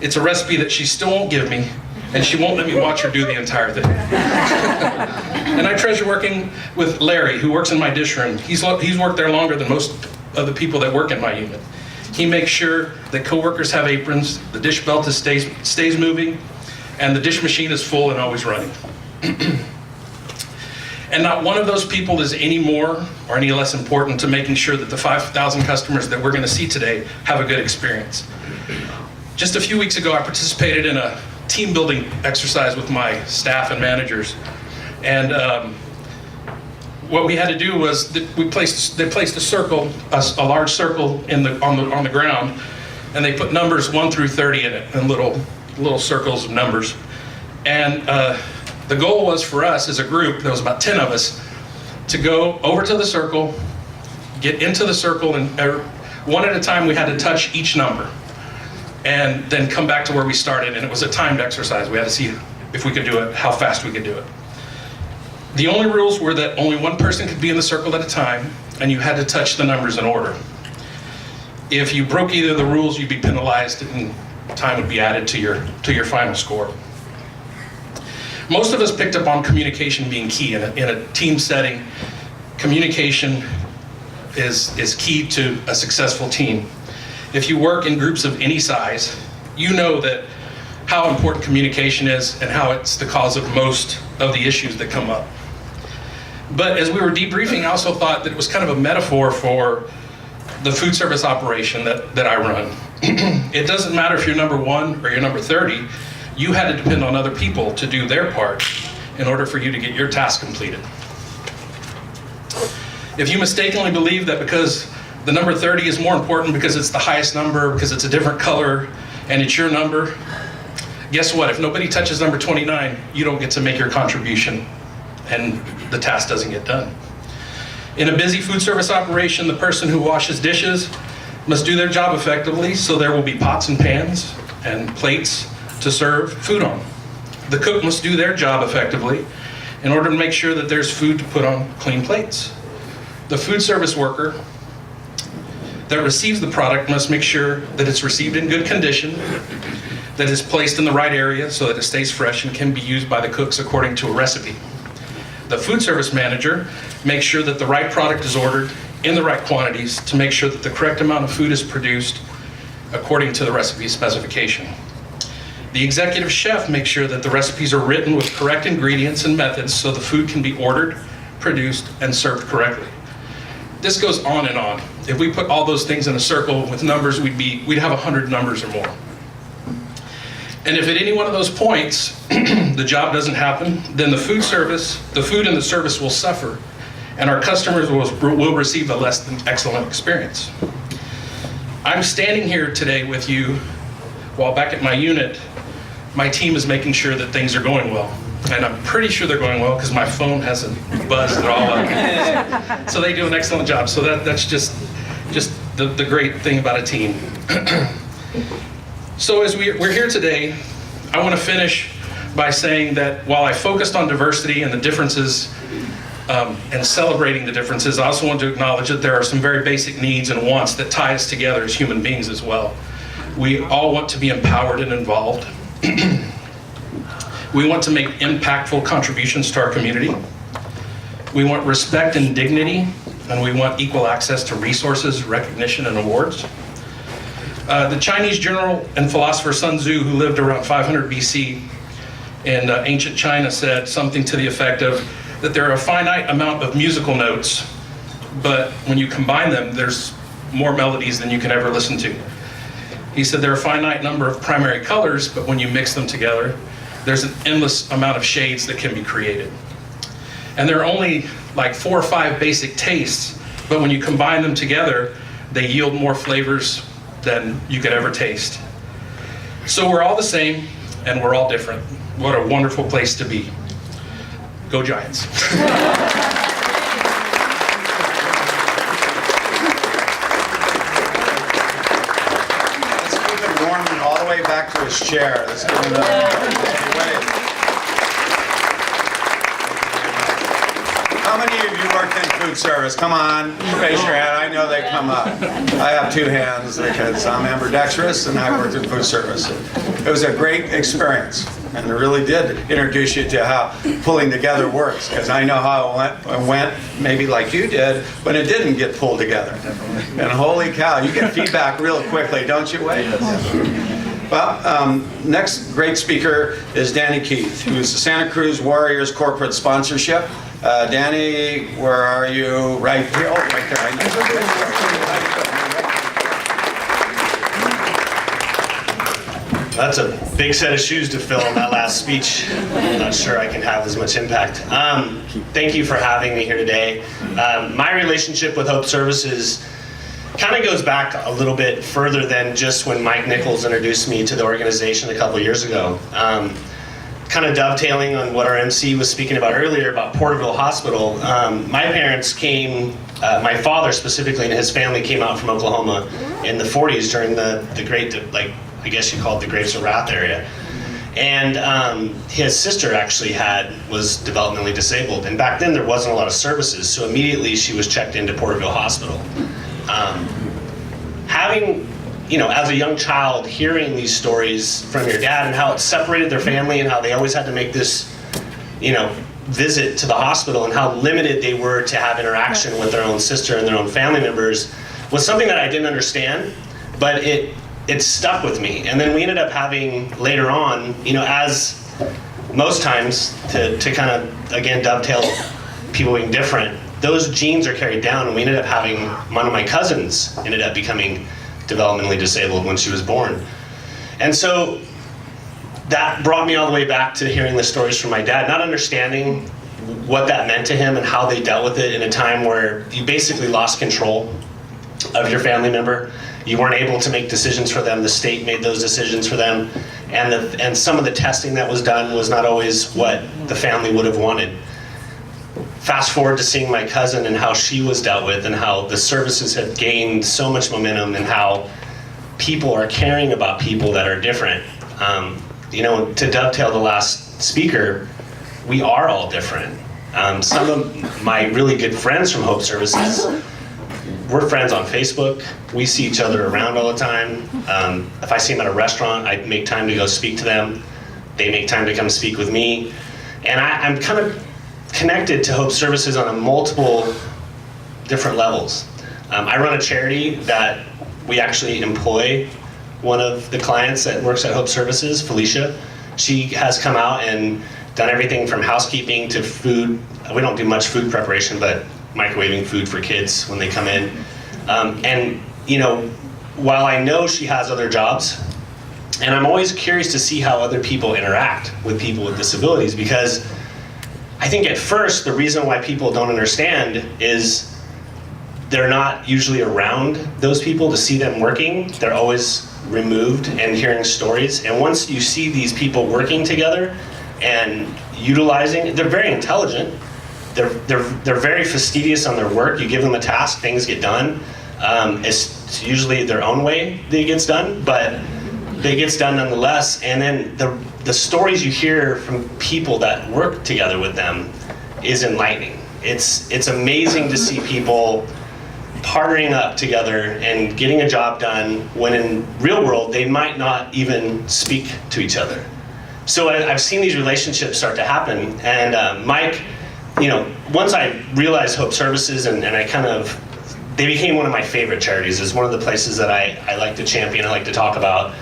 It's a recipe that she still won't give me, and she won't let me watch her do the entire thing. And I treasure working with Larry, who works in my dish room. He's worked there longer than most of the people that work in my unit. He makes sure that coworkers have aprons, the dish belt stays moving, and the dish machine is full and always running. And not one of those people is any more or any less important to making sure that the 5,000 customers that we're going to see today have a good experience. Just a few weeks ago, I participated in a team building exercise with my staff and managers. And what we had to do was they placed a circle, a large circle on the ground, and they put numbers 1 through 30 in it, in little circles of numbers. And the goal was for us as a group, there was about 10 of us, to go over to the circle, get into the circle, and one at a time we had to touch each number, and then come back to where we started. And it was a timed exercise. We had to see if we could do it, how fast we could do it. The only rules were that only one person could be in the circle at a time, and you had to touch the numbers in order. If you broke either of the rules, you'd be penalized, and time would be added to your final score. Most of us picked up on communication being key in a team setting. Communication is key to a successful team. If you work in groups of any size, you know that how important communication is and how it's the cause of most of the issues that come up. But as we were debriefing, I also thought that it was kind of a metaphor for the food service operation that I run. It doesn't matter if you're number 1 or you're number 30, you had to depend on other people to do their part in order for you to get your task completed. If you mistakenly believe that because the number 30 is more important because it's the highest number, because it's a different color, and it's your number, guess what? If nobody touches number 29, you don't get to make your contribution, and the task doesn't get done. In a busy food service operation, the person who washes dishes must do their job effectively, so there will be pots and pans and plates to serve food on. The cook must do their job effectively in order to make sure that there's food to put on clean plates. The food service worker that receives the product must make sure that it's received in good condition, that it's placed in the right area so that it stays fresh and can be used by the cooks according to a recipe. The food service manager makes sure that the right product is ordered in the right quantities to make sure that the correct amount of food is produced according to the recipe specification. The executive chef makes sure that the recipes are written with correct ingredients and methods so the food can be ordered, produced, and served correctly. This goes on and on. If we put all those things in a circle with numbers, we'd have 100 numbers or more. And if at any one of those points the job doesn't happen, then the food and the service will suffer, and our customers will receive a less than excellent experience. I'm standing here today with you while back at my unit, my team is making sure that things are going well. And I'm pretty sure they're going well because my phone hasn't buzzed at all. So they do an excellent job. So that's just the great thing about a team. So as we're here today, I want to finish by saying that while I focused on diversity and the differences and celebrating the differences, I also want to acknowledge that there are some very basic needs and wants that tie us together as human beings as well. We all want to be empowered and involved. We want to make impactful contributions to our community. We want respect and dignity, and we want equal access to resources, recognition, and awards. The Chinese general and philosopher Sun Tzu, who lived around 500 BC in ancient China, said something to the effect of that there are a finite amount of musical notes, but when you combine them, there's more melodies than you can ever listen to. He said there are a finite number of primary colors, but when you mix them together, there's an endless amount of shades that can be created. And there are only like 4 or 5 basic tastes, but when you combine them together, they yield more flavors than you could ever taste. So we're all the same, and we're all different. What a wonderful place to be. Go Giants. Back to his chair. Let's give him How many of you worked in food service? Come on, raise your hand. I know they come up. I have 2 hands because I'm ambidextrous and I worked in food service. It was a great experience, and it really did introduce you to how pulling together works, because I know how it went maybe like you did, but it didn't get pulled together. And holy cow, you get feedback real quickly, don't you, Wade? Well, next great speaker is Danny Keith, who's the Santa Cruz Warriors corporate sponsorship. Danny, where are you? Right here. Oh, right there. I know. That's a big set of shoes to fill in that last speech. I'm not sure I can have as much impact. Thank you for having me here today. My relationship with Hope Services kind of goes back a little bit further than just when Mike Nichols introduced me to the organization a couple years ago. Kind of dovetailing on what our MC was speaking about earlier about Porterville Hospital. My parents came, my father specifically and his family came out from Oklahoma in the 40s during the great, like, I guess you call it the Grapes of Wrath area. And his sister actually was developmentally disabled. And back then there wasn't a lot of services, so immediately she was checked into Porterville Hospital. Having, as a young child, hearing these stories from your dad and how it separated their family and how they always had to make this, visit to the hospital and how limited they were to have interaction with their own sister and their own family members was something that I didn't understand, but it stuck with me. And then we ended up having later on, as most times to kind of, again, dovetail people being different, those genes are carried down, and we ended up having, one of my cousins ended up becoming developmentally disabled when she was born. And so that brought me all the way back to hearing the stories from my dad, not understanding what that meant to him and how they dealt with it in a time where you basically lost control of your family member. You weren't able to make decisions for them. The state made those decisions for them. And some of the testing that was done was not always what the family would have wanted. Fast forward to seeing my cousin and how she was dealt with, and how the services have gained so much momentum, and how people are caring about people that are different. You know, to dovetail the last speaker, we are all different. Some of my really good friends from Hope Services, we're friends on Facebook. We see each other around all the time. If I see them at a restaurant, I make time to go speak to them. They make time to come speak with me. And I'm kind of connected to Hope Services on a multiple different levels. I run a charity that we actually employ one of the clients that works at Hope Services, Felicia. She has come out and done everything from housekeeping to food. We don't do much food preparation, but microwaving food for kids when they come in. And you know, while I know she has other jobs, and I'm always curious to see how other people interact with people with disabilities, because I think at first the reason why people don't understand is they're not usually around those people to see them working. They're always removed and hearing stories. And once you see these people working together and utilizing, they're very intelligent. They're very fastidious on their work. You give them a task, things get done. It's usually their own way that it gets done, but it gets done nonetheless. And then the stories you hear from people that work together with them is enlightening. It's amazing to see people partnering up together and getting a job done when in real world they might not even speak to each other. So I've seen these relationships start to happen. And Mike, you know, once I realized Hope Services and I kind of, they became one of my favorite charities. It's one of the places that I like to champion, I like to talk about.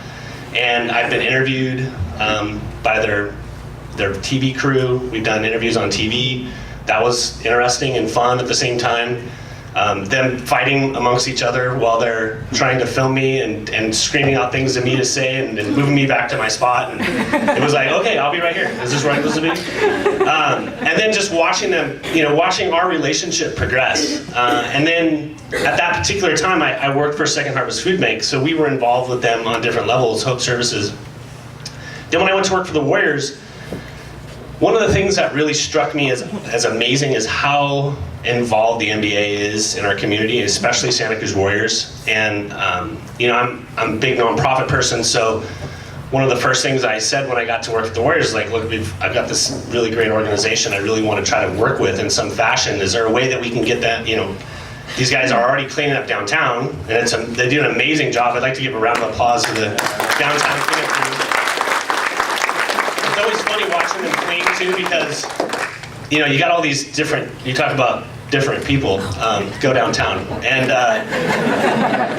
And I've been interviewed by their TV crew. We've done interviews on TV. That was interesting and fun at the same time. Them fighting amongst each other while they're trying to film me and screaming out things to me to say and moving me back to my spot. And it was like, okay, I'll be right here. Is this where I'm supposed to be? And then just watching them, you know, watching our relationship progress. And then at that particular time, I worked for Second Harvest Food Bank, so we were involved with them on different levels, Hope Services. Then when I went to work for the Warriors, one of the things that really struck me as amazing is how involved the NBA is in our community, especially Santa Cruz Warriors. And you know, I'm a big nonprofit person, so one of the first things I said when I got to work at the Warriors is like, look, I've got this really great organization I really want to try to work with in some fashion. Is there a way that we can get that, you know, these guys are already cleaning up downtown, and they do an amazing job. I'd like to give a round of applause to the downtown cleanup crew. It's always funny watching them clean too, because you know, you got all these different, you talk about different people go downtown, and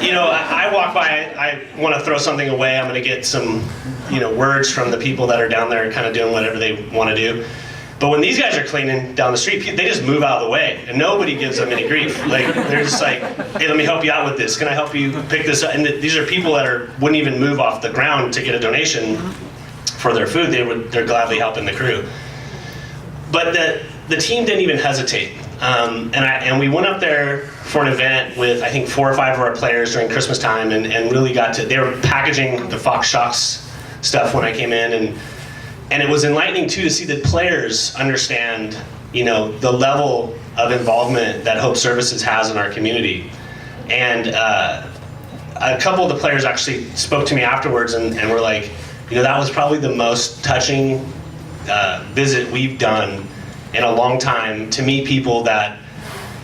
you know, I walk by, I want to throw something away, I'm going to get some, you know, words from the people that are down there kind of doing whatever they want to do. But when these guys are cleaning down the street, they just move out of the way, and nobody gives them any grief. Like, they're just like, hey, let me help you out with this. Can I help you pick this up? And these are people that wouldn't even move off the ground to get a donation for their food. They're gladly helping the crew. But the team didn't even hesitate. And we went up there for an event with, I think, 4 or 5 of our players during Christmas time, and really got to, they were packaging the Fox Shocks stuff when I came in, and it was enlightening too to see the players understand, you know, the level of involvement that Hope Services has in our community. And a couple of the players actually spoke to me afterwards and were like, you know, that was probably the most touching visit we've done in a long time, to meet people that,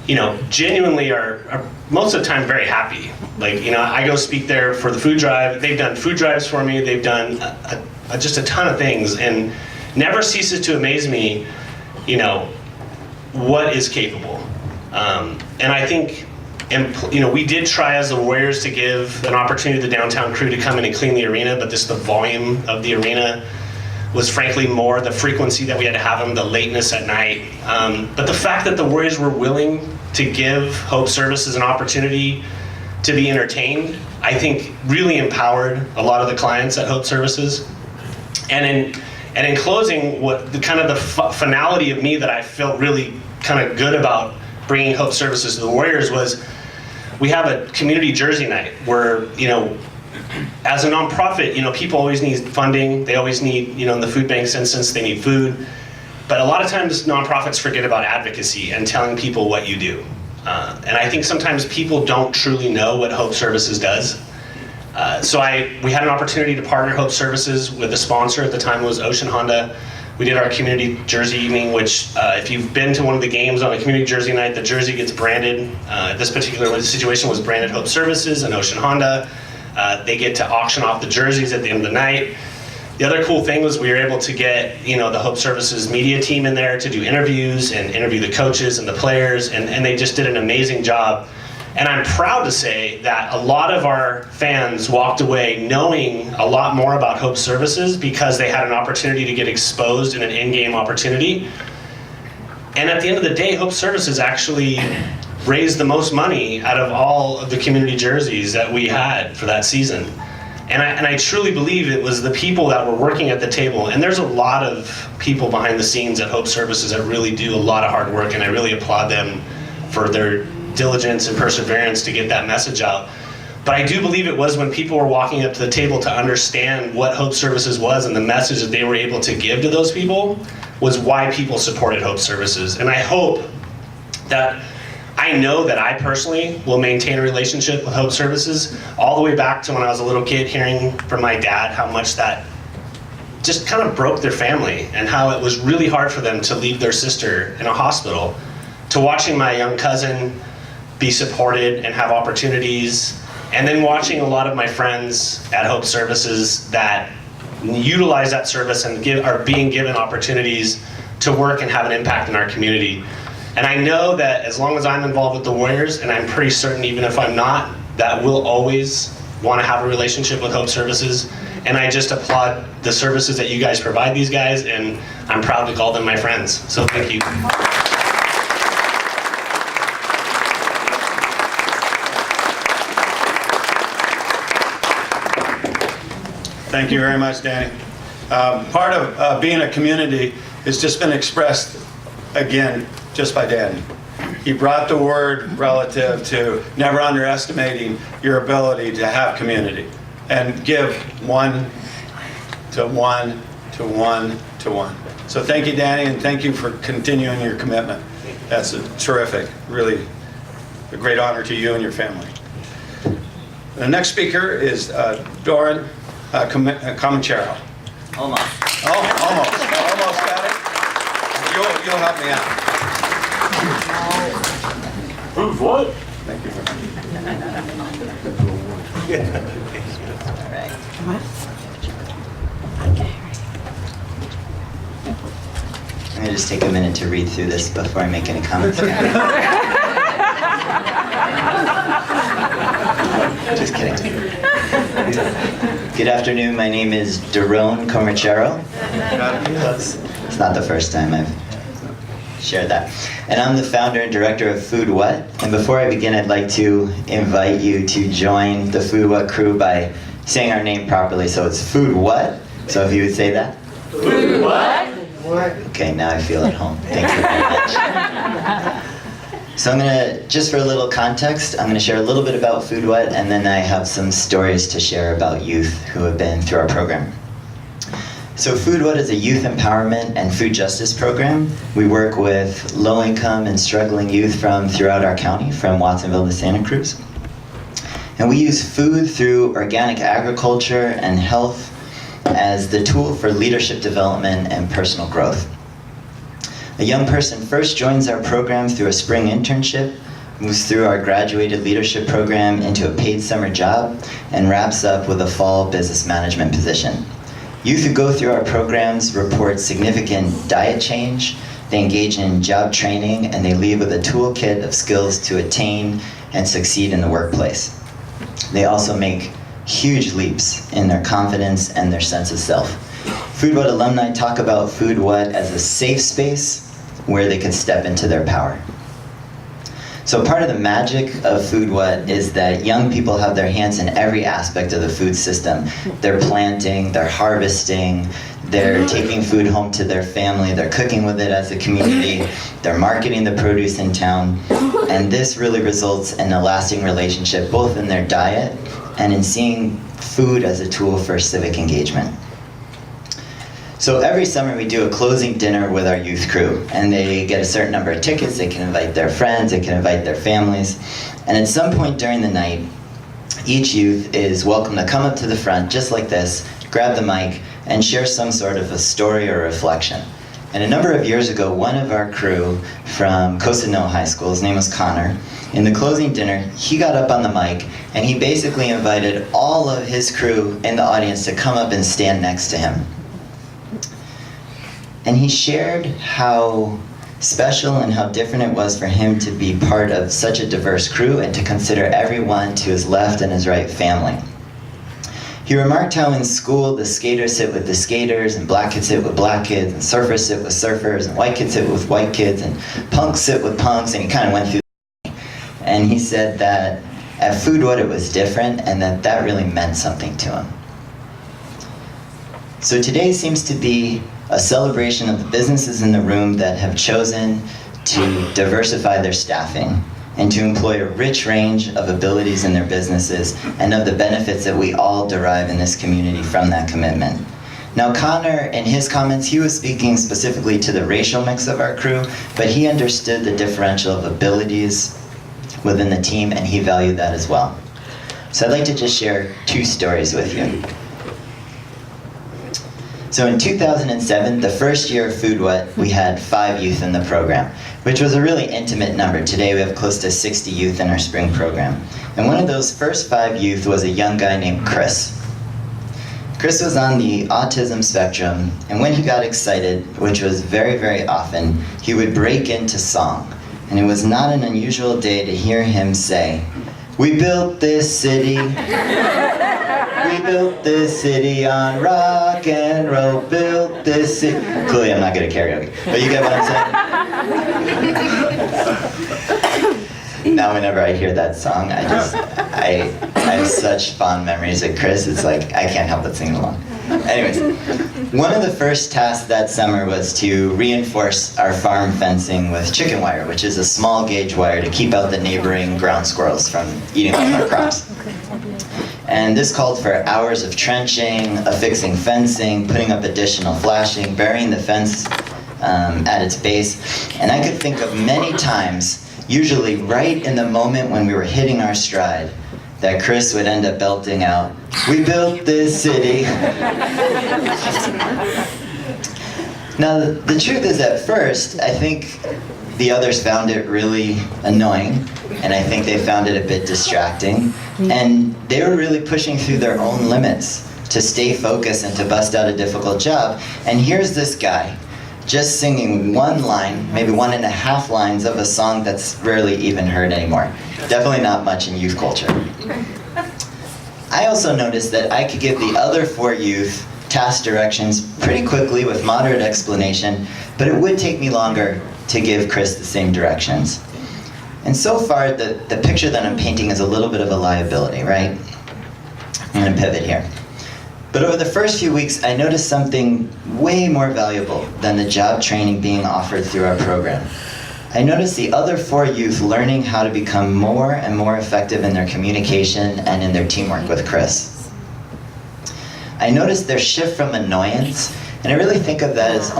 you know, genuinely are most of the time very happy. Like, you know, I go speak there for the food drive. They've done food drives for me. They've done just a ton of things, and never ceases to amaze me, you know, what is capable. And I think, you know, we did try as the Warriors to give an opportunity to the downtown crew to come in and clean the arena, but the volume of the arena was frankly more the frequency that we had to have them, the lateness at night. But the fact that the Warriors were willing to give Hope Services an opportunity to be entertained, I think really empowered a lot of the clients at Hope Services. And in closing, what the kind of the finality of me that I felt really kind of good about bringing Hope Services to the Warriors was we have a community jersey night where, you know, as a nonprofit, you know, people always need funding. They always need, you know, in the food bank's instance, they need food. But a lot of times nonprofits forget about advocacy and telling people what you do. And I think sometimes people don't truly know what Hope Services does. So we had an opportunity to partner Hope Services with a sponsor at the time was Ocean Honda. We did our community jersey evening, which if you've been to one of the games on a community jersey night, the jersey gets branded. This particular situation was branded Hope Services and Ocean Honda. They get to auction off the jerseys at the end of the night. The other cool thing was we were able to get, you know, the Hope Services media team in there to do interviews and interview the coaches and the players, and they just did an amazing job. And I'm proud to say that a lot of our fans walked away knowing a lot more about Hope Services because they had an opportunity to get exposed in an in-game opportunity. And at the end of the day, Hope Services actually raised the most money out of all of the community jerseys that we had for that season. And I truly believe it was the people that were working at the table. And there's a lot of people behind the scenes at Hope Services that really do a lot of hard work, and I really applaud them for their diligence and perseverance to get that message out. But I do believe it was when people were walking up to the table to understand what Hope Services was and the message that they were able to give to those people was why people supported Hope Services. And I hope that I know that I personally will maintain a relationship with Hope Services all the way back to when I was a little kid, hearing from my dad how much that just kind of broke their family and how it was really hard for them to leave their sister in a hospital, to watching my young cousin be supported and have opportunities, and then watching a lot of my friends at Hope Services that utilize that service and are being given opportunities to work and have an impact in our community. And I know that as long as I'm involved with the Warriors, and I'm pretty certain even if I'm not, that we'll always want to have a relationship with Hope Services. And I just applaud the services that you guys provide these guys, and I'm proud to call them my friends. So thank you. Thank you very much, Danny. Part of being a community has just been expressed again just by Danny. He brought the word relative to never underestimating your ability to have community and give one to one to one to one. So thank you, Danny, and thank you for continuing your commitment. That's a terrific, really a great honor to you and your family. The next speaker is Doran Comanchero. Almost. Oh, almost got it. You'll help me out. Prove what? Thank you very much. All right. I'm going to just take a minute to read through this before I make any comments. Just kidding. Good afternoon. My name is Doran Comanchero. It's not the first time I've shared that. And I'm the founder and director of Food What. And before I begin, I'd like to invite you to join the Food What crew by saying our name properly. So it's Food What. So if you would say that. Food What? Okay, now I feel at home. Thank you very much. So I'm gonna, just for a little context, I'm gonna share a little bit about Food What, and then I have some stories to share about youth who have been through our program. So Food What is a youth empowerment and food justice program. We work with low-income and struggling youth from throughout our county, from Watsonville to Santa Cruz. And we use food through organic agriculture and health as the tool for leadership development and personal growth. A young person first joins our program through a spring internship, moves through our graduated leadership program into a paid summer job, and wraps up with a fall business management position. Youth who go through our programs report significant diet change, they engage in job training, and they leave with a toolkit of skills to attain and succeed in the workplace. They also make huge leaps in their confidence and their sense of self. Food What alumni talk about Food What as a safe space where they can step into their power. So part of the magic of Food What is that young people have their hands in every aspect of the food system. They're planting, they're harvesting, They're taking food home to their family, they're cooking with it as a community, they're marketing the produce in town, and this really results in a lasting relationship both in their diet and in seeing food as a tool for civic engagement. So every summer we do a closing dinner with our youth crew, and they get a certain number of tickets, they can invite their friends, they can invite their families, and at some point during the night, each youth is welcome to come up to the front, just like this, grab the mic, and share some sort of a story or reflection. And a number of years ago, one of our crew from Cosinot High School, his name was Connor, in the closing dinner, he got up on the mic and he basically invited all of his crew in the audience to come up and stand next to him. And he shared how special and how different it was for him to be part of such a diverse crew and to consider everyone to his left and his right family. He remarked how in school the skaters sit with the skaters, and black kids sit with black kids, and surfers sit with surfers, and white kids sit with white kids, and punks sit with punks, and he kind of went through and he said that at Food What it was different, and that really meant something to him. So today seems to be a celebration of the businesses in the room that have chosen to diversify their staffing and to employ a rich range of abilities in their businesses and of the benefits that we all derive in this community from that commitment. Now Connor, in his comments, he was speaking specifically to the racial mix of our crew, but he understood the differential of abilities within the team, and he valued that as well. So I'd like to just share two stories with you. So in 2007, the first year of Food What, we had 5 youth in the program, which was a really intimate number. Today we have close to 60 youth in our spring program. And one of those first 5 youth was a young guy named Chris. Chris was on the autism spectrum, and when he got excited, which was very, very often, he would break into song. And it was not an unusual day to hear him say, "We built this city, we built this city on rock and roll, built this city." Clearly I'm not good at karaoke, but you get what I'm saying? Now whenever I hear that song, I have such fond memories of Chris, it's like I can't help but sing along. Anyways, one of the first tasks that summer was to reinforce our farm fencing with chicken wire, which is a small gauge wire to keep out the neighboring ground squirrels from eating all our crops. And this called for hours of trenching, affixing fencing, putting up additional flashing, burying the fence at its base. And I could think of many times, usually right in the moment when we were hitting our stride, that Chris would end up belting out, "We built this city." Now, the truth is, at first, I think the others found it really annoying, and I think they found it a bit distracting, and they were really pushing through their own limits to stay focused and to bust out a difficult job. And here's this guy, just singing one line, maybe 1.5 lines of a song that's rarely even heard anymore. Definitely not much in youth culture. I also noticed that I could give the other 4 youth task directions pretty quickly with moderate explanation, but it would take me longer to give Chris the same directions. And so far, the picture that I'm painting is a little bit of a liability, right? I'm gonna pivot here. But over the first few weeks, I noticed something way more valuable than the job training being offered through our program. I noticed the other 4 youth learning how to become more and more effective in their communication and in their teamwork with Chris. I noticed their shift from annoyance, and I really think of that as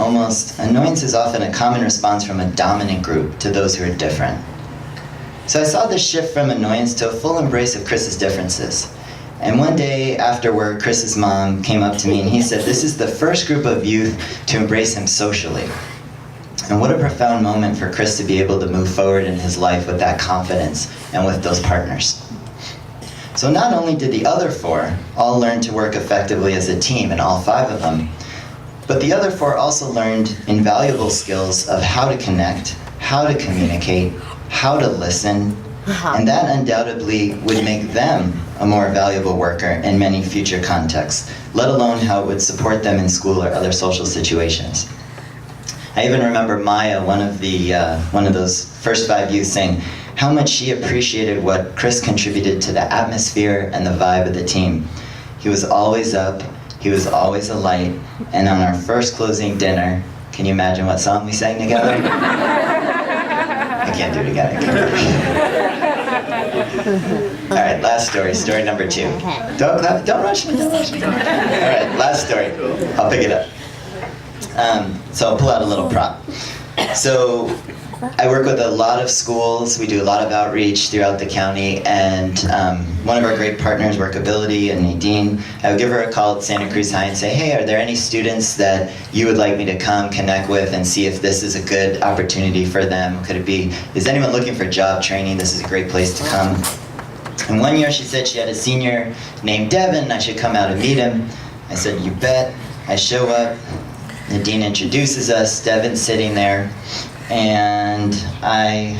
annoyance is often a common response from a dominant group to those who are different. So I saw this shift from annoyance to a full embrace of Chris's differences. And one day after work, Chris's mom came up to me and he said, "This is the first group of youth to embrace him socially." And what a profound moment for Chris to be able to move forward in his life with that confidence and with those partners. So not only did the other 4 all learn to work effectively as a team, and all 5 of them, but the other 4 also learned invaluable skills of how to connect, how to communicate, how to listen, and that undoubtedly would make them a more valuable worker in many future contexts, let alone how it would support them in school or other social situations. I even remember Maya, one of those first 5 youth, saying how much she appreciated what Chris contributed to the atmosphere and the vibe of the team. He was always up, He was always a light. And on our first closing dinner, can you imagine what song we sang together? I can't do it again. All right, last story number 2. Don't rush me, don't rush me. All right, last story. I'll pick it up. So I'll pull out a little prop. So I work with a lot of schools. We do a lot of outreach throughout the county, and one of our great partners, Workability, and Nadine, I would give her a call at Santa Cruz High and say, hey, are there any students that you would like me to come connect with and see if this is a good opportunity for them? Could it be, is anyone looking for job training? This is a great place to come. And one year she said she had a senior named Devin, I should come out and meet him. I said, you bet. I show up, Nadine introduces us, Devin's sitting there, and I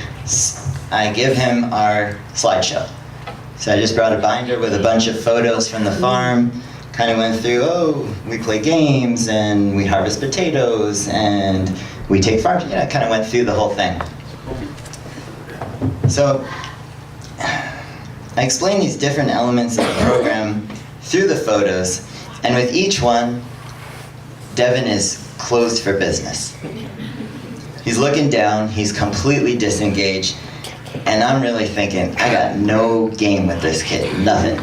give him our slideshow. So I just brought a binder with a bunch of photos from the farm, kind of went through, oh, we play games, and we harvest potatoes, and we take farms, you know, I kind of went through the whole thing. So I explained these different elements of the program through the photos, and with each one, Devin is closed for business. He's looking down, he's completely disengaged, and I'm really thinking, I got no game with this kid, nothing.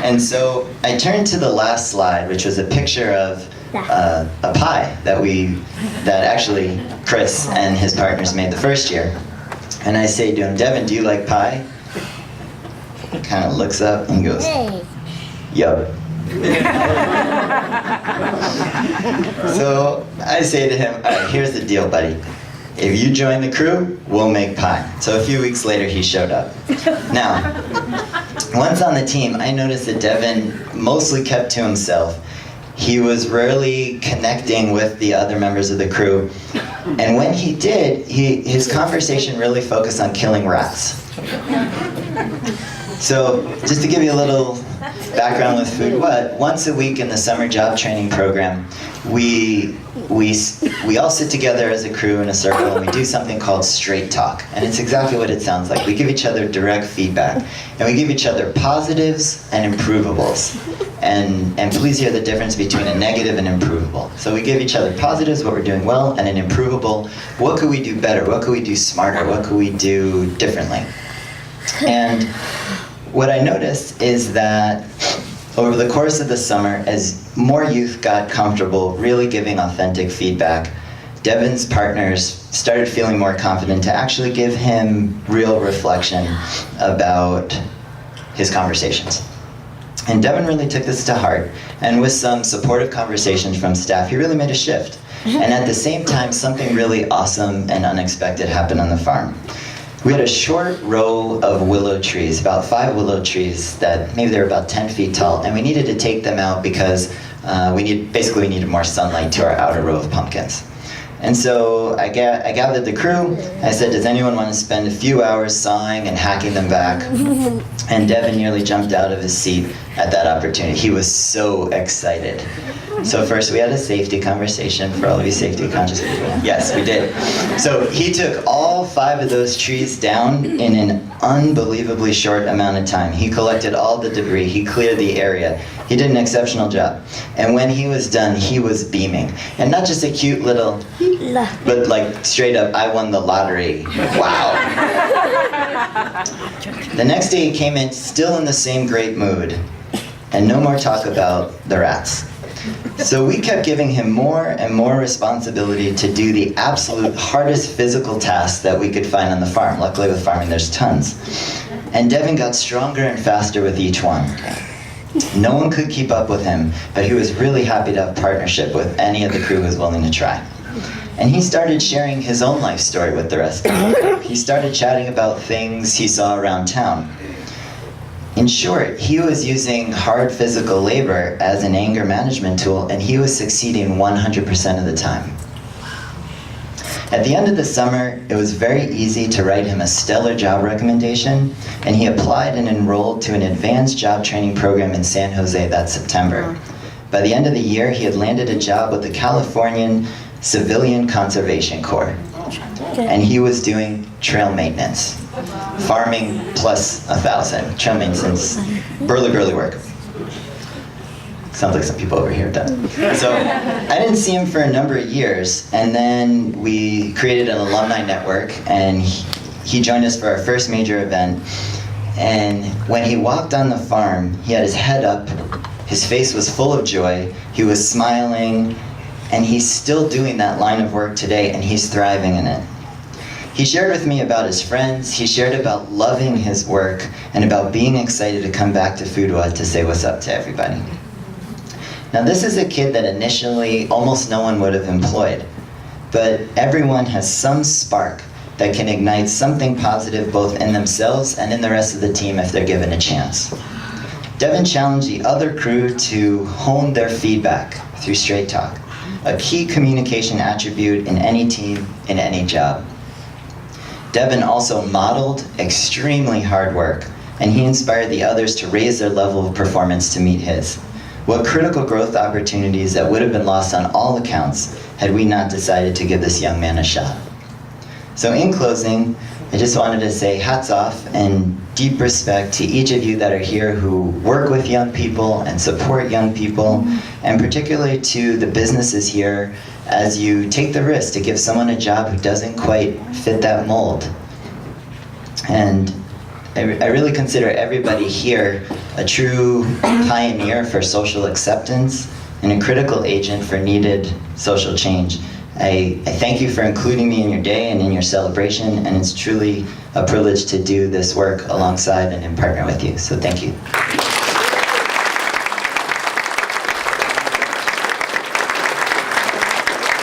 And so I turned to the last slide, which was a picture of a pie that actually Chris and his partners made the first year. And I say to him, Devin, do you like pie? He kind of looks up and goes, yup. So I say to him, all right, here's the deal, buddy. If you join the crew, we'll make pie. So a few weeks later, he showed up. Now, once on the team, I noticed that Devin mostly kept to himself. He was rarely connecting with the other members of the crew. And when he did, his conversation really focused on killing rats. So just to give you a little background with Food What, once a week in the summer job training program, we all sit together as a crew in a circle and we do something called straight talk. And it's exactly what it sounds like. We give each other direct feedback. And we give each other positives and improvables. And please hear the difference between a negative and improvable. So we give each other positives, what we're doing well, and an improvable, what could we do better, what could we do smarter, what could we do differently. And what I noticed is that over the course of the summer, as more youth got comfortable really giving authentic feedback, Devin's partners started feeling more confident to actually give him real reflection about his conversations. And Devin really took this to heart, and with some supportive conversations from staff, he really made a shift. And at the same time, something really awesome and unexpected happened on the farm. We had a short row of willow trees, about 5 willow trees that maybe they were about 10 feet tall, and we needed to take them out because we needed more sunlight to our outer row of pumpkins. And so I gathered the crew. I said, does anyone want to spend a few hours sawing and hacking them back? And Devin nearly jumped out of his seat at that opportunity. He was so excited. So first we had a safety conversation for all of you safety conscious people. Yes, we did. So he took all 5 of those trees down in an unbelievably short amount of time. He collected all the debris, he cleared the area. He did an exceptional job. And when he was done, he was beaming. And not just a cute little, but like straight up, I won the lottery. Wow. The next day he came in still in the same great mood. And no more talk about the rats. So we kept giving him more and more responsibility to do the absolute hardest physical tasks that we could find on the farm. Luckily with farming there's tons. And Devin got stronger and faster with each one. No one could keep up with him, but he was really happy to have partnership with any of the crew who was willing to try. And he started sharing his own life story with the rest of them. He started chatting about things he saw around town. In short, he was using hard physical labor as an anger management tool, and he was succeeding 100% of the time. At the end of the summer, it was very easy to write him a stellar job recommendation, and he applied and enrolled to an advanced job training program in San Jose that September. By the end of the year, he had landed a job with the Californian Civilian Conservation Corps, and he was doing trail maintenance. Farming plus 1,000, trail maintenance, burly work. Sounds like some people over here have done. So I didn't see him for a number of years, and then we created an alumni network, and he joined us for our first major event. And when he walked on the farm, he had his head up, his face was full of joy, he was smiling, and he's still doing that line of work today, and he's thriving in it. He shared with me about his friends, he shared about loving his work, and about being excited to come back to Foodwa to say what's up to everybody. Now this is a kid that initially almost no one would have employed, but everyone has some spark that can ignite something positive both in themselves and in the rest of the team if they're given a chance. Devin challenged the other crew to hone their feedback through straight talk, a key communication attribute in any team, in any job. Devin also modeled extremely hard work, and he inspired the others to raise their level of performance to meet his. What critical growth opportunities that would have been lost on all accounts had we not decided to give this young man a shot. So in closing, I just wanted to say hats off and deep respect to each of you that are here who work with young people and support young people, and particularly to the businesses here as you take the risk to give someone a job who doesn't quite fit that mold. And I really consider everybody here a true pioneer for social acceptance and a critical agent for needed social change. I thank you for including me in your day and in your celebration, and it's truly a privilege to do this work alongside and in partner with you. So thank you.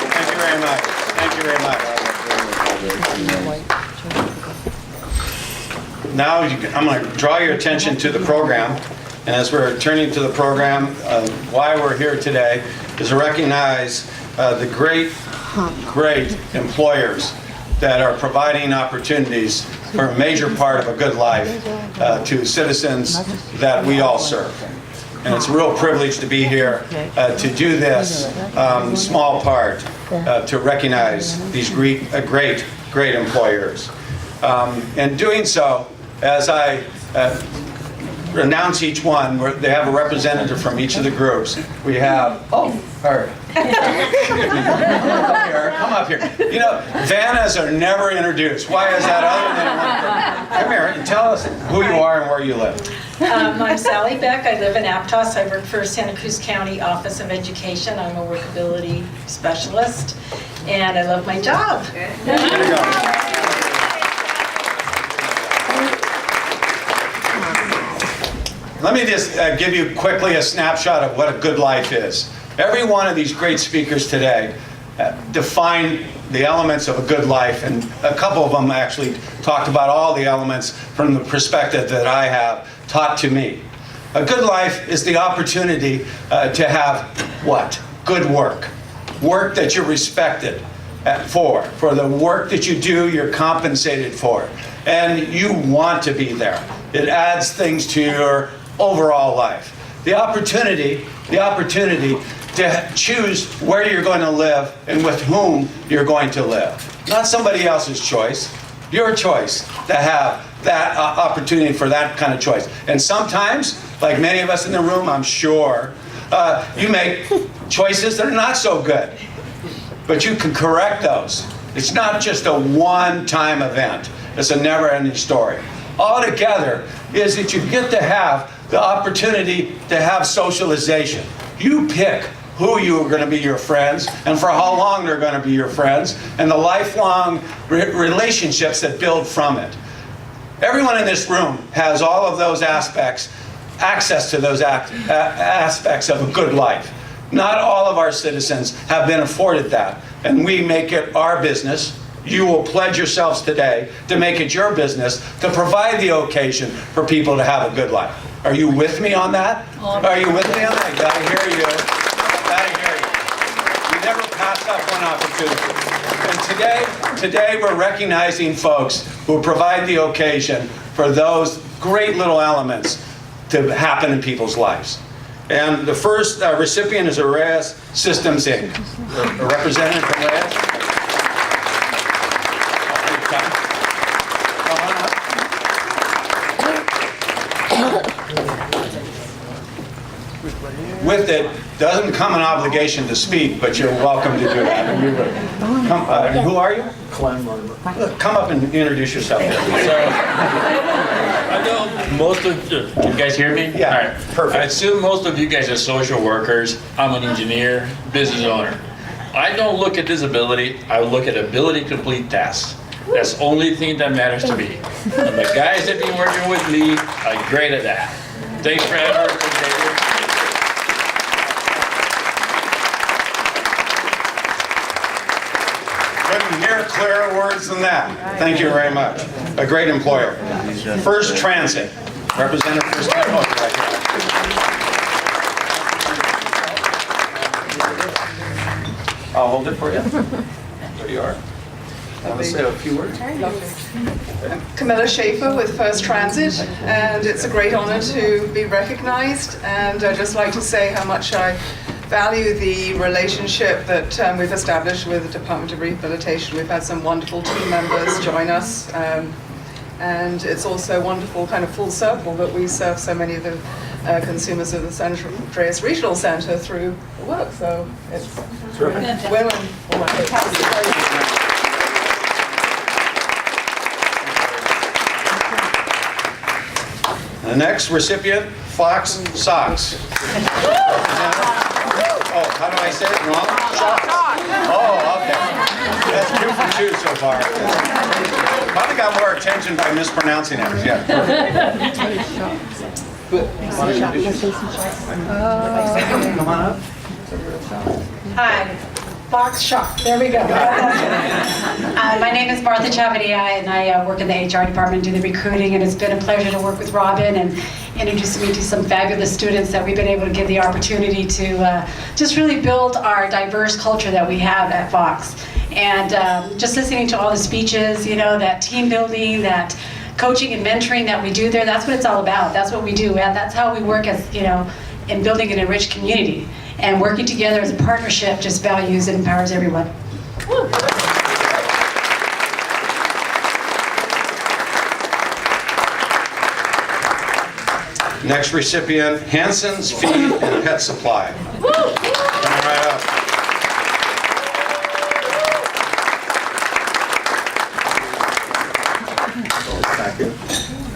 Thank you very much. Thank you very much. Now I'm going to draw your attention to the program. And as we're turning to the program, why we're here today is to recognize the great employers that are providing opportunities for a major part of a good life to citizens that we all serve. And it's a real privilege to be here to do this small part to recognize these great employers. And doing so, as I announce each one, they have a representative from each of the groups. We have, her. Come up here. You know, Vannas are never introduced. Why is that other than one person? Come here and tell us who you are and where you live. I'm Sally Beck. I live in Aptos. I work for Santa Cruz County Office of Education. I'm a workability specialist, and I love my job. There you go. Let me just give you quickly a snapshot of what a good life is. Every one of these great speakers today define the elements of a good life, and a couple of them actually talked about all the elements from the perspective that I have taught to me. A good life is the opportunity to have what? Good work. Work that you're respected for the work that you do, you're compensated for, and you want to be there. It adds things to your overall life. The opportunity to choose where you're going to live and with whom you're going to live. Not somebody else's choice, your choice to have that opportunity for that kind of choice. And sometimes, like many of us in the room, I'm sure, you make choices that are not so good. But you can correct those. It's not just a one-time event. It's a never-ending story. Altogether is that you get to have the opportunity to have socialization. You pick who you are going to be your friends and for how long they're going to be your friends and the lifelong relationships that build from it. Everyone in this room has all of those aspects, access to those aspects of a good life. Not all of our citizens have been afforded that, and we make it our business. You will pledge yourselves today to make it your business to provide the occasion for people to have a good life. Are you with me on that? Are you with me on that? Gotta hear you. Gotta hear you. You never pass up one opportunity. And today we're recognizing folks who provide the occasion for those great little elements to happen in people's lives. And the first recipient is Reyes Systems Inc. A representative from Reyes. With it doesn't come an obligation to speak, but you're welcome to do that. Who are you? Come up and introduce yourself. I know most of, can you guys hear me? Yeah, All right. perfect. I assume most of you guys are social workers. I'm an engineer, business owner. I don't look at disability, I look at ability to complete tasks. That's the only thing that matters to me. And the guys that have been working with me are great at that. Thanks for having me. Couldn't hear clearer words than that. Thank you very much. A great employer. First Transit, Representative First Transit. Right here. I'll hold it for you. There you are. Want to say a few words? Camilla Schaefer with First Transit, and it's a great honor to be recognized, and I'd just like to say how much I value the relationship that we've established with the Department of Rehabilitation. We've had some wonderful team members join us, and it's also wonderful kind of full circle that we serve so many of the consumers of the San Andreas Regional Center through the work, so it's women. The next recipient, Fox Socks. Oh, how do I say it wrong? Oh, okay. That's 2 for 2 so far. Probably got more attention by mispronouncing it. Yeah. Come on up. Hi, Fox Shop. There we go. My name is Martha Chavadiai, and I work in the HR department, do the recruiting, and it's been a pleasure to work with Robin and introduce me to some fabulous students that we've been able to give the opportunity to just really build our diverse culture that we have at Fox. And just listening to all the speeches, you know, that team building, that coaching and mentoring that we do there, that's what it's all about. That's what we do, and that's how we work as, you know, in building an enriched community. And working together as a partnership just values and empowers everyone. Woo. Next recipient, Hanson's Feed and Pet Supply. Coming right up.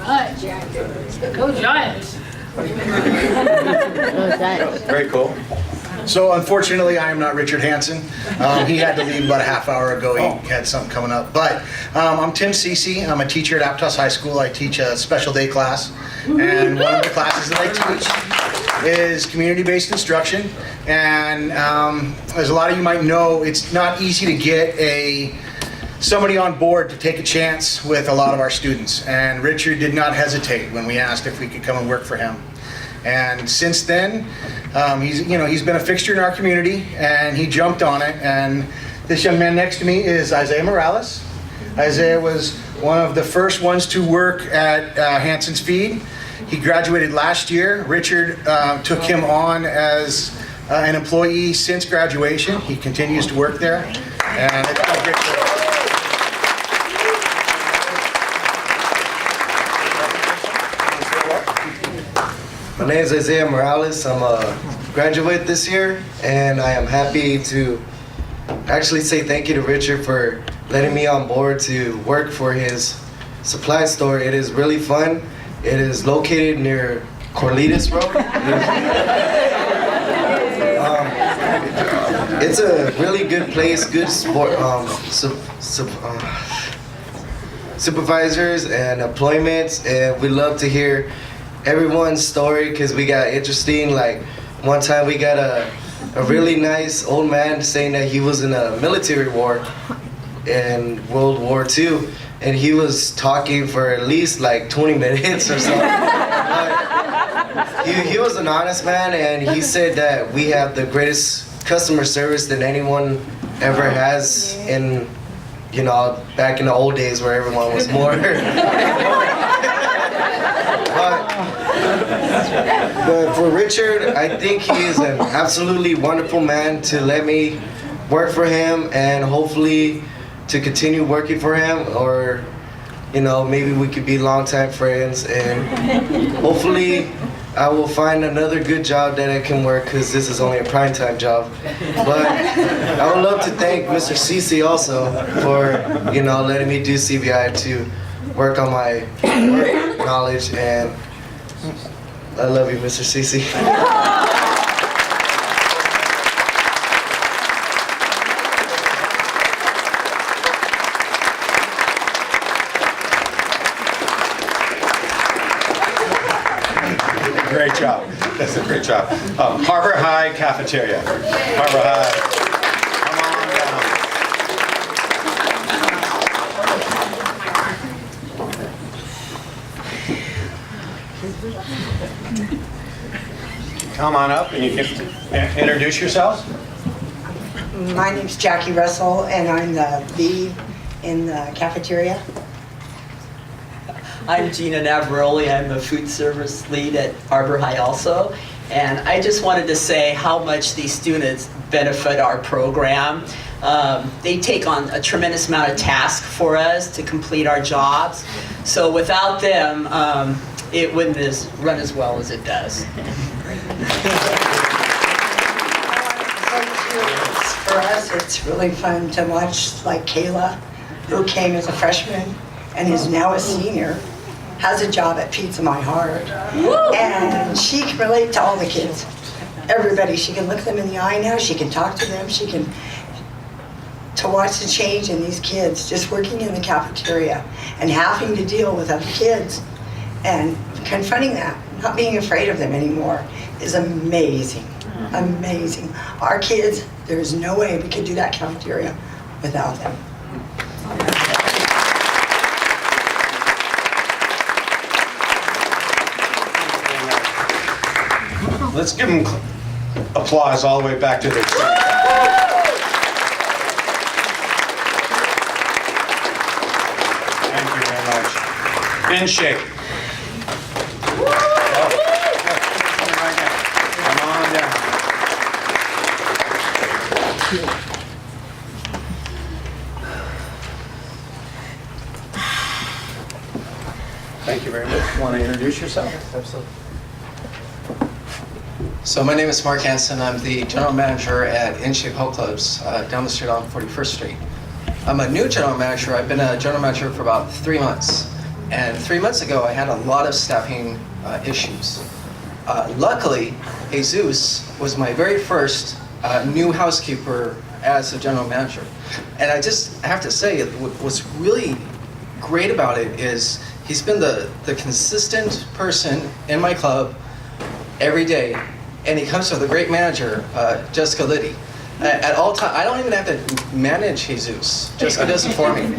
Right, go Giants. Very cool. So unfortunately, I am not Richard Hanson. He had to leave about a half hour ago. He had something coming up. But I'm Tim Cece. I'm a teacher at Aptos High School. I teach a special day class. And one of the classes that I teach is community-based instruction. And as a lot of you might know, it's not easy to get somebody on board to take a chance with a lot of our students. And Richard did not hesitate when we asked if we could come and work for him. And since then, he's been a fixture in our community, and he jumped on it. And this young man next to me is Isaiah Morales. Isaiah was one of the first ones to work at Hanson's Feed. He graduated last year. Richard took him on as an employee since graduation. He continues to work there, and it's been a great work. My name is Isaiah Morales. I'm a graduate this year, and I am happy to actually say thank you to Richard for letting me on board to work for his supply store. It is really fun. It is located near Corlitas Road. It's a really good place, good sport, supervisors and employments, and we love to hear everyone's story because we got interesting. Like one time we got a really nice old man saying that he was in a military war in World War II, and he was talking for at least like 20 minutes or something. But he was an honest man, and he said that we have the greatest customer service than anyone ever has in, you know, back in the old days where everyone was more But for Richard, I think he is an absolutely wonderful man to let me work for him, and hopefully to continue working for him, or, you know, maybe we could be longtime friends, and hopefully I will find another good job that I can work because this is only a primetime job. But I would love to thank Mr. Cece also for, letting me do CBI to work on my work knowledge, and I love you, Mr. Cece. Great job. That's a great job. Harbor High Cafeteria. Harbor High. Come on up and you can introduce yourselves. My name's Jackie Russell, and I'm the lead in the cafeteria. I'm Gina Navaroli. I'm the food service lead at Harbor High also. And I just wanted to say how much these students benefit our program. They take on a tremendous amount of tasks for us to complete our jobs. So without them, it wouldn't run as well as it does. For us, it's really fun to watch, like Kayla, who came as a freshman and is now a senior, has a job at Pizza My Heart. And she can relate to all the kids, everybody. She can look them in the eye now, she can talk to them, to watch the change in these kids, just working in the cafeteria and having to deal with other kids and confronting that, not being afraid of them anymore, is amazing, amazing. Our kids, there's no way we could do that cafeteria without them. Let's give them applause all the way back to their seat. Thank you very much. In shape. Come on down. Thank you very much. Want to introduce yourself? Absolutely. So my name is Mark Hansen. I'm the general manager at In Shape Health Clubs down the street on 41st Street. I'm a new general manager. I've been a general manager for about 3 months. And 3 months ago, I had a lot of staffing issues. Luckily, Jesus was my very first new housekeeper as a general manager. And I just have to say, what's really great about it is he's been the consistent person in my club every day. And he comes with a great manager, Jessica Liddy. At all times, I don't even have to manage Jesus. Jessica does it for me.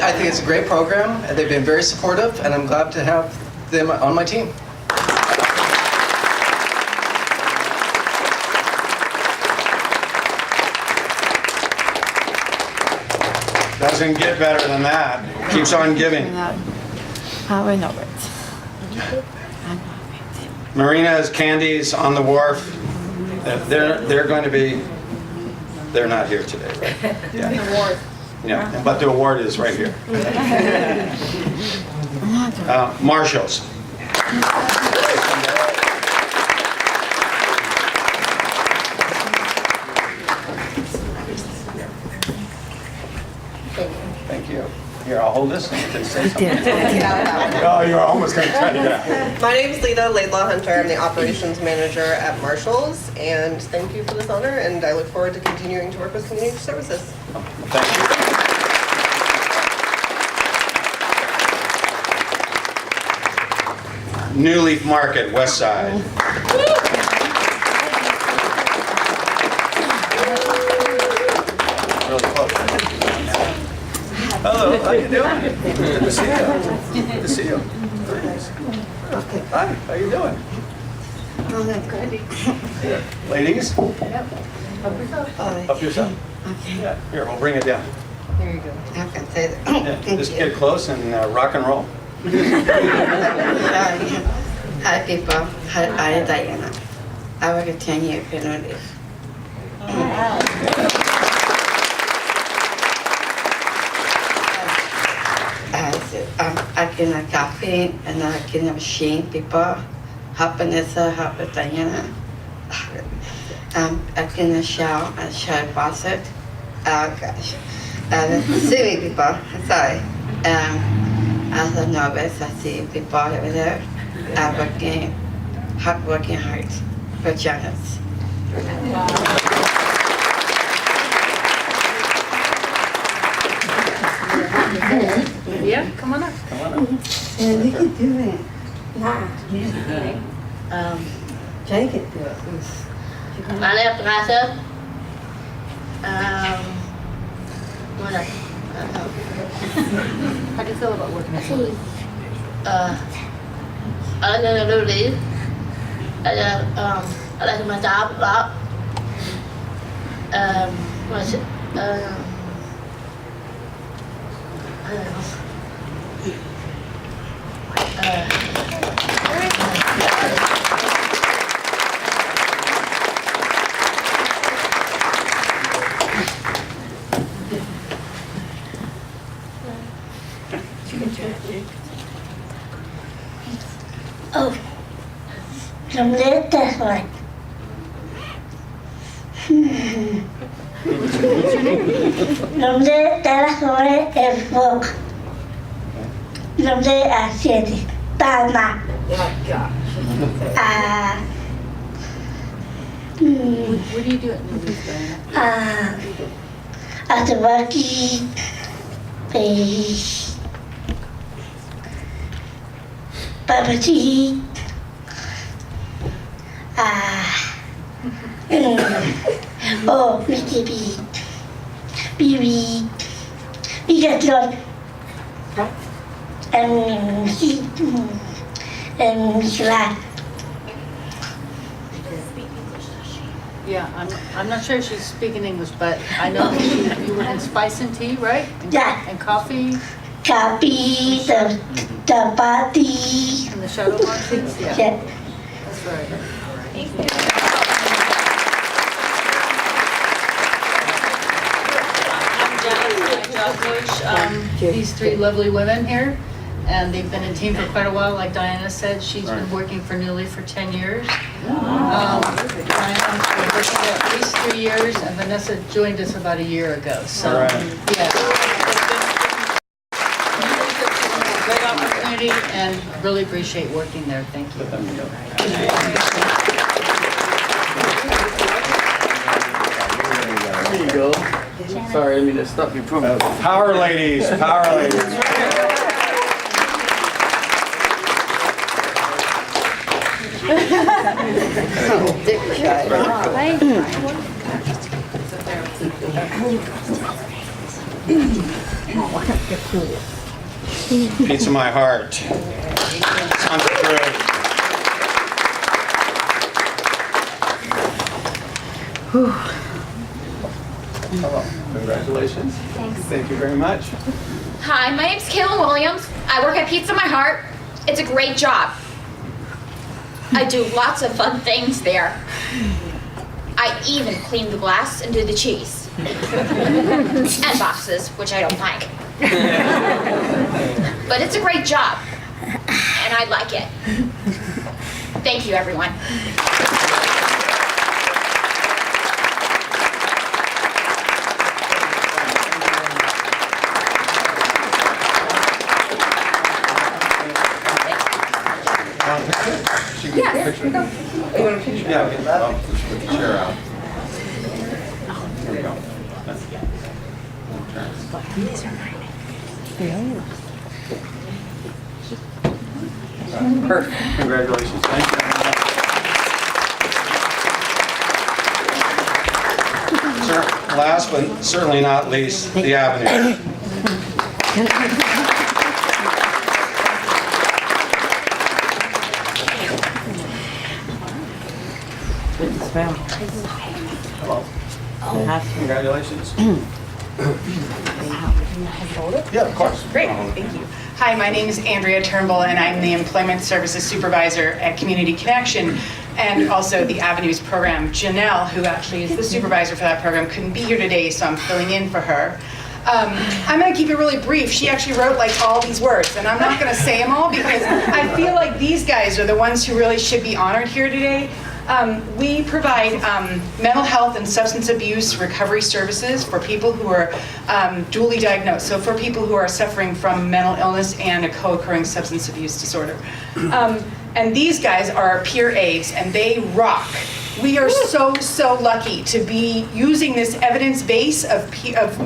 I think it's a great program, and they've been very supportive, and I'm glad to have them on my team. Doesn't get better than that. Keeps on giving. Marina's Candies on the Wharf. They're going to be. They're not here today, right? Yeah. Yeah, but the award is right here. Marshalls. Thank you. Here, I'll hold this and you can say something. Oh, you're almost going to try to get out. My name is Lita Laidlaw Hunter. I'm the operations manager at Marshalls, and thank you for this honor, and I look forward to continuing to work with community services. Thank you. New Leaf Market, West Side. Really close. Hello, how you doing? Good to see you. Good to see you. Hi, how you doing? Good. Ladies? Yep. Up yourself. Okay. Yeah. Here, we'll bring it down. There you go. I can say that. Yeah, just get close and rock and roll. Hi, people. I'm Diana. I work at 10-year penalty. I can a coffee and I can a machine people. Help Vanessa, help with Diana. I can a shower faucet. Oh gosh. See me people, sorry. As a novice, I see people over there working hard for Janice. Yeah, come on up. And we can do it. Nah. Jay can do it. My name is Vanessa. How do you feel about working at home? I like to leave. I like my job a lot. I don't know. Oh, some letters like. Nombre de la sobre el fuego. Nombre a siete. Tana. What do you do at movies, Diana? At the working base. Babati. Oh, Mr. B. BB. Bigathlon. And Slack. Yeah, I'm not sure if she's speaking English, but I know that you were in Spice and Tea, right? Yeah. And coffee. Coffee, the party. And the shadow boxing? Yeah. That's right. Thank you. I'm Janice, these three lovely women here, and they've been a team for quite a while. Like Diana said, she's been working for Newly for 10 years. Diana's been working at least 3 years, and Vanessa joined us about a year ago. So, yeah. Great opportunity, and really appreciate working there. Thank you. There you go. Sorry, I didn't mean to stop you from Power ladies, power ladies. Pizza my heart. Santa Cruz. Hello. Congratulations. Thanks. Thank you very much. Hi, my name's Kayla Williams. I work at Pizza My Heart. It's a great job. I do lots of fun things there. I even clean the glass and do the cheese. And boxes, which I don't like. But it's a great job, and I like it. Thank you, everyone. Yes. You want a picture? Yeah, okay. Well, just put the chair out. There we go. Perfect. Congratulations. Thank you. Sir, last but certainly not least, the Avenue. Hello. Congratulations. Yeah, of course. Great, thank you. Hi, my name is Andrea Turnbull, and I'm the Employment Services Supervisor at Community Connection and also the Avenues program. Janelle, who actually is the supervisor for that program, couldn't be here today, so I'm filling in for her. I'm going to keep it really brief. She actually wrote like all these words, and I'm not going to say them all because I feel like these guys are the ones who really should be honored here today. We provide mental health and substance abuse recovery services for people who are dually diagnosed. So for people who are suffering from mental illness and a co-occurring substance abuse disorder. And these guys are our peer aides, and they rock. We are so lucky to be using this evidence base of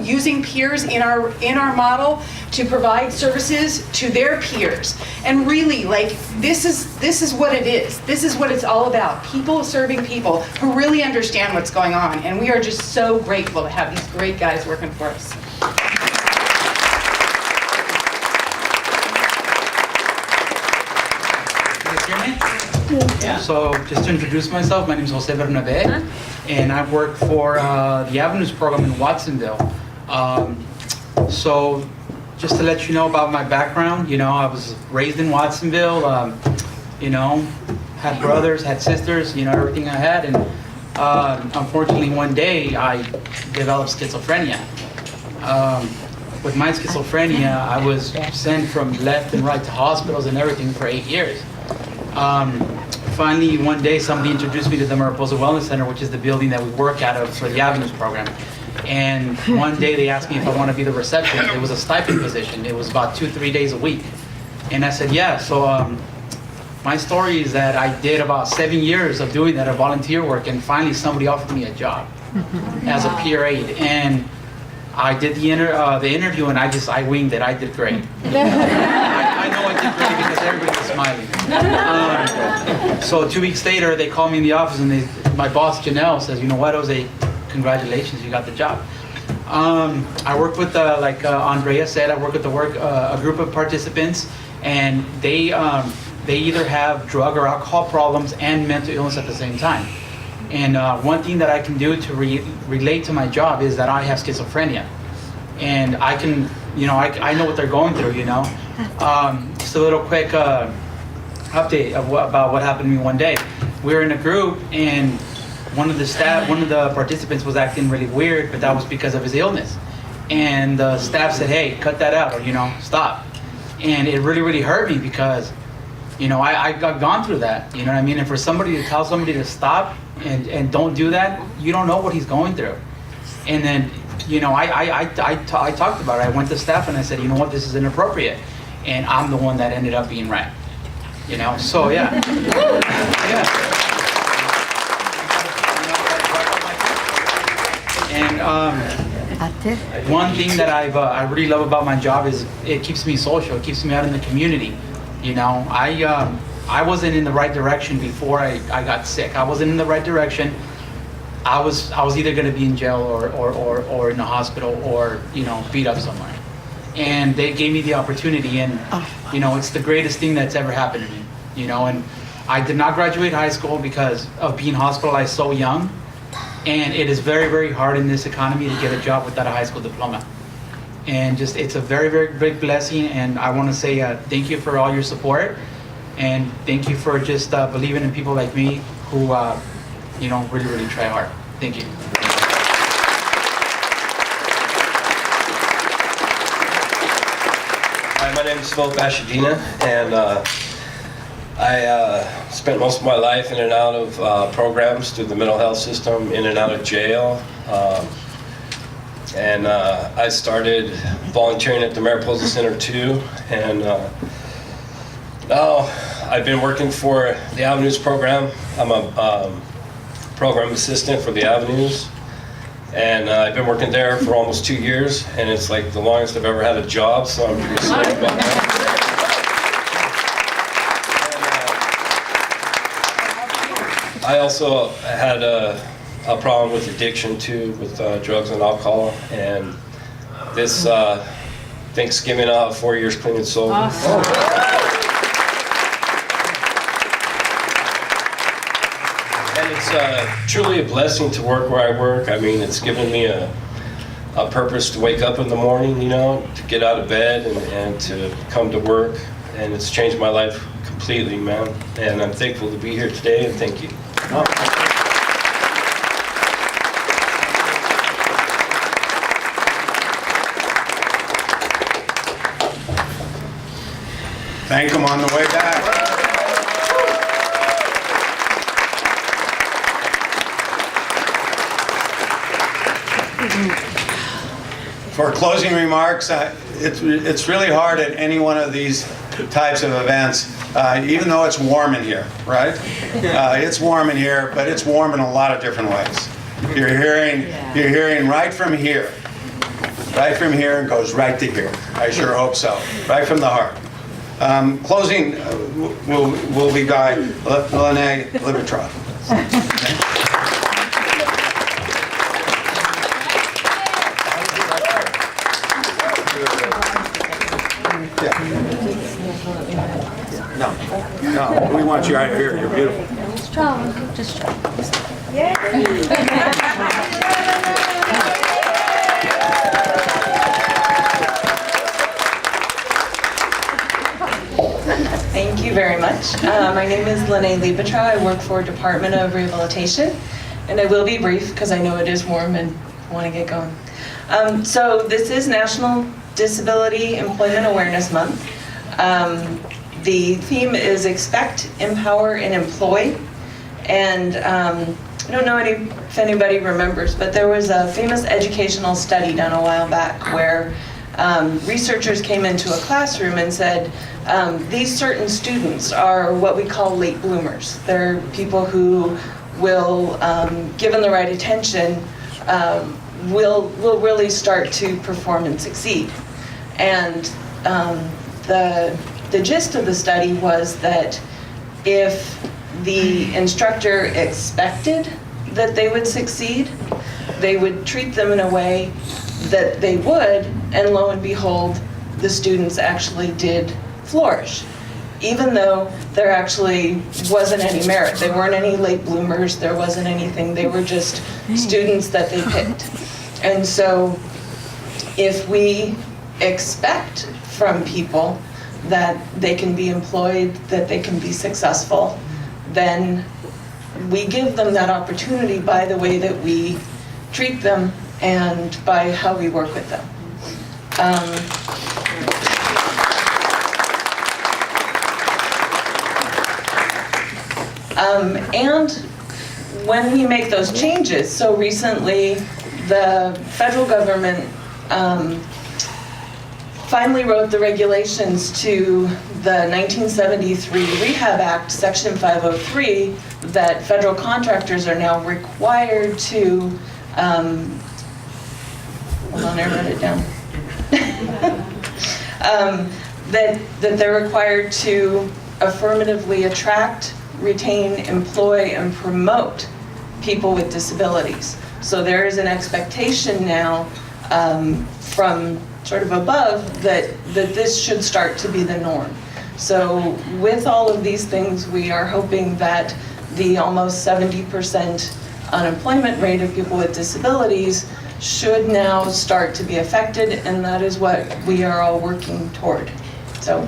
using peers in our model to provide services to their peers. And really, like, this is what it is. This is what it's all about. People serving people who really understand what's going on. And we are just so grateful to have these great guys working for us. Yeah. So just to introduce myself, my name is Jose Bernabe, and I work for the Avenues program in Watsonville. So just to let you know about my background, you know, I was raised in Watsonville, you know, had brothers, had sisters, you know, everything I had, and unfortunately one day I developed schizophrenia. With my schizophrenia, I was sent from left and right to hospitals and everything for 8 years. Finally, one day, somebody introduced me to the Mariposa Wellness Center, which is the building that we work out of for the Avenues program. And one day they asked me if I want to be the receptionist. It was a stipend position. It was about 2-3 days a week. And I said, yeah. So my story is that I did about 7 years of doing that, of volunteer work, and finally somebody offered me a job as a peer aide. And I did the interview, and I winged it. I did great. I know I did great because everybody was smiling. So 2 weeks later, they called me in the office, and my boss, Janelle, says, you know what, Jose, congratulations, you got the job. I work with, like Andrea said, I work with a group of participants, and they either have drug or alcohol problems and mental illness at the same time. And one thing that I can do to relate to my job is that I have schizophrenia. And I can, you know, I know what they're going through, you know. Just a little quick update about what happened to me one day. We were in a group, and one of the participants was acting really weird, but that was because of his illness. And the staff said, hey, cut that out, or, you know, stop. And it really, really hurt me because, you know, I've gone through that, you know what I mean? And for somebody to tell somebody to stop and don't do that, you don't know what he's going through. And then, you know, I talked about it. I went to staff and I said, you know what, this is inappropriate. And I'm the one that ended up being right. You know, so yeah. Yeah. And one thing that I really love about my job is it keeps me social. It keeps me out in the community. You know, I wasn't in the right direction before I got sick. I wasn't in the right direction. I was either going to be in jail or in the hospital or, you know, beat up somewhere. And they gave me the opportunity, and, you know, it's the greatest thing that's ever happened to me, you know. And I did not graduate high school because of being hospitalized so young. And it is very, very hard in this economy to get a job without a high school diploma. And just, it's a very, very big blessing. And I want to say thank you for all your support. And thank you for just believing in people like me who, you know, really, really try hard. Thank you. Hi, my name is Phil Bashadina, and I spent most of my life in and out of programs through the mental health system, in and out of jail. And I started volunteering at the Mariposa Center too, and now I've been working for the Avenues program. I'm a program assistant for the Avenues, and I've been working there for almost 2 years, and it's like the longest I've ever had a job, so I'm pretty excited about that. I also had a problem with addiction too, with drugs and alcohol, and this Thanksgiving I'll have 4 years clean and sober. Awesome. And it's truly a blessing to work where I work. I mean, it's given me a purpose to wake up in the morning, you know, to get out of bed and to come to work, and it's changed my life completely, man. And I'm thankful to be here today, and thank you. Thank them on the way back. For closing remarks, it's really hard at any one of these types of events, even though it's warm in here, right? It's warm in here, but it's warm in a lot of different ways. You're hearing right from here and goes right to here. I sure hope so. Right from the heart. Closing will be by Lene Libertrod. No, we want you right here. You're beautiful. Strong, just strong. Thank you very much. My name is Lene Libatra. I work for Department of Rehabilitation, and I will be brief because I know it is warm and want to get going. So this is National Disability Employment Awareness Month. The theme is Expect, Empower, and Employ. And I don't know if anybody remembers, but there was a famous educational study done a while back where researchers came into a classroom and said, these certain students are what we call late bloomers. They're people who will, given the right attention, will really start to perform and succeed. And the gist of the study was that if the instructor expected that they would succeed, they would treat them in a way that they would, and lo and behold, the students actually did flourish. Even though there actually wasn't any merit. There weren't any late bloomers, there wasn't anything, they were just students that they picked. And so if we expect from people that they can be employed, that they can be successful, then we give them that opportunity by the way that we treat them and by how we work with them. And when we make those changes, so recently the federal government finally wrote the regulations to the 1973 Rehab Act, Section 503, that federal contractors are now required to, hold on, I wrote it down. That they're required to affirmatively attract, retain, employ, and promote people with disabilities. So there is an expectation now from sort of above that this should start to be the norm. So with all of these things, we are hoping that the almost 70% unemployment rate of people with disabilities should now start to be affected, and that is what we are all working toward. So.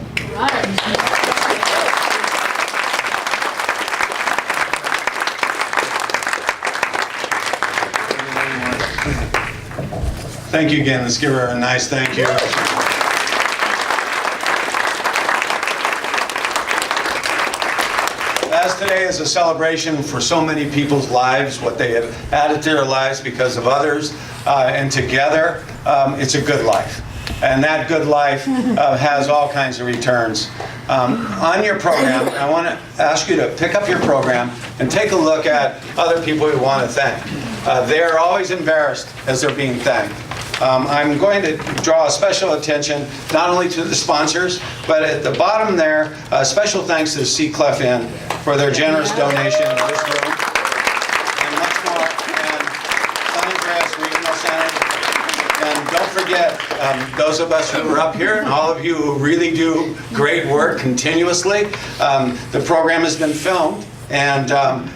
Thank you again. Let's give her a nice thank you. As today is a celebration for so many people's lives, what they have added to their lives because of others, and together, it's a good life. And that good life has all kinds of returns. On your program, I want to ask you to pick up your program and take a look at other people we want to thank. They're always embarrassed as they're being thanked. I'm going to draw a special attention not only to the sponsors, but at the bottom there, special thanks to the C. Clef Inn for their generous donation of this room and much more, and San Andreas Regional Center. And don't forget, those of us who are up here and all of you who really do great work continuously, the program has been filmed. And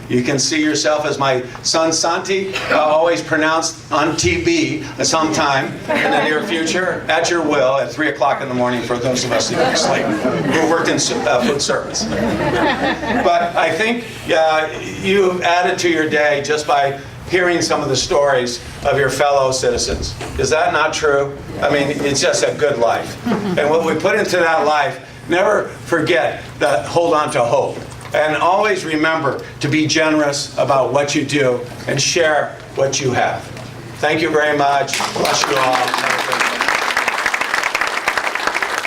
you can see yourself, as my son Santi always pronounced, on TV sometime in the near future, at your will, at 3 o'clock in the morning for those of us who are asleep, who worked in food service. But I think you've added to your day just by hearing some of the stories of your fellow citizens. Is that not true? I mean, it's just a good life. And what we put into that life never forget that, hold on to hope. And always remember to be generous about what you do and share what you have. Thank you very much. Bless you all.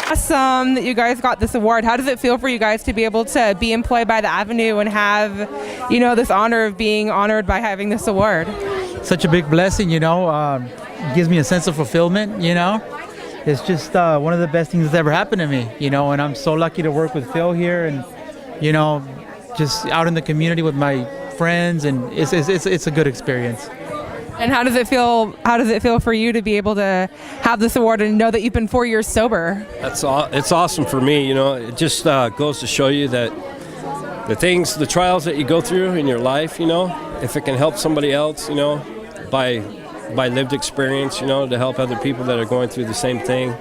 Awesome that you guys got this award. How does it feel for you guys to be able to be employed by the Avenue and have, you know, this honor of being honored by having this award? Such a big blessing, you know. Gives me a sense of fulfillment, you know. It's just one of the best things that's ever happened to me, you know, and I'm so lucky to work with Phil here and, you know, just out in the community with my friends, and it's a good experience. And how does it feel? How does it feel for you to be able to have this award and know that you've been 4 years sober? It's awesome for me, you know. It just goes to show you that the trials that you go through in your life, you know, if it can help somebody else, you know, by lived experience, you know, to help other people that are going through the same thing,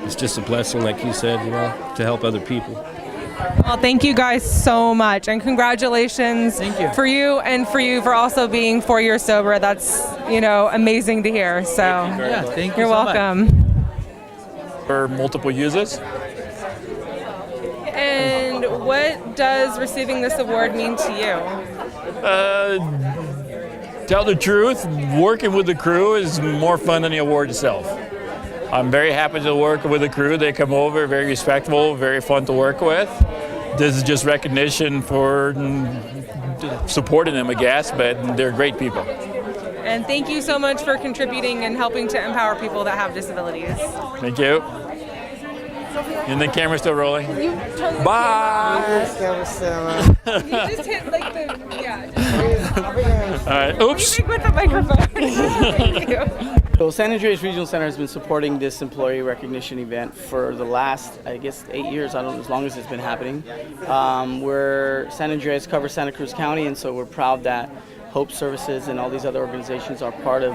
it's just a blessing, like you said, you know, to help other people. Well, thank you guys so much, and congratulations for you and for you for also being 4 years sober. That's, you know, amazing to hear. So thank you you're so welcome. For multiple users. And what does receiving this award mean to you? Tell the truth, working with the crew is more fun than the award itself. I'm very happy to work with the crew. They come over, very respectful, very fun to work with. This is just recognition for supporting them, I guess, but they're great people. And thank you so much for contributing and helping to empower people that have disabilities. Thank you. And the camera's still rolling. Bye. You just hit like the, All right. Oops. with the microphone. Thank you. So San Andreas Regional Center has been supporting this employee recognition event for the last, I guess, 8 years. I don't know, as long as it's been happening. San Andreas covers Santa Cruz County, and so we're proud that Hope Services and all these other organizations are part of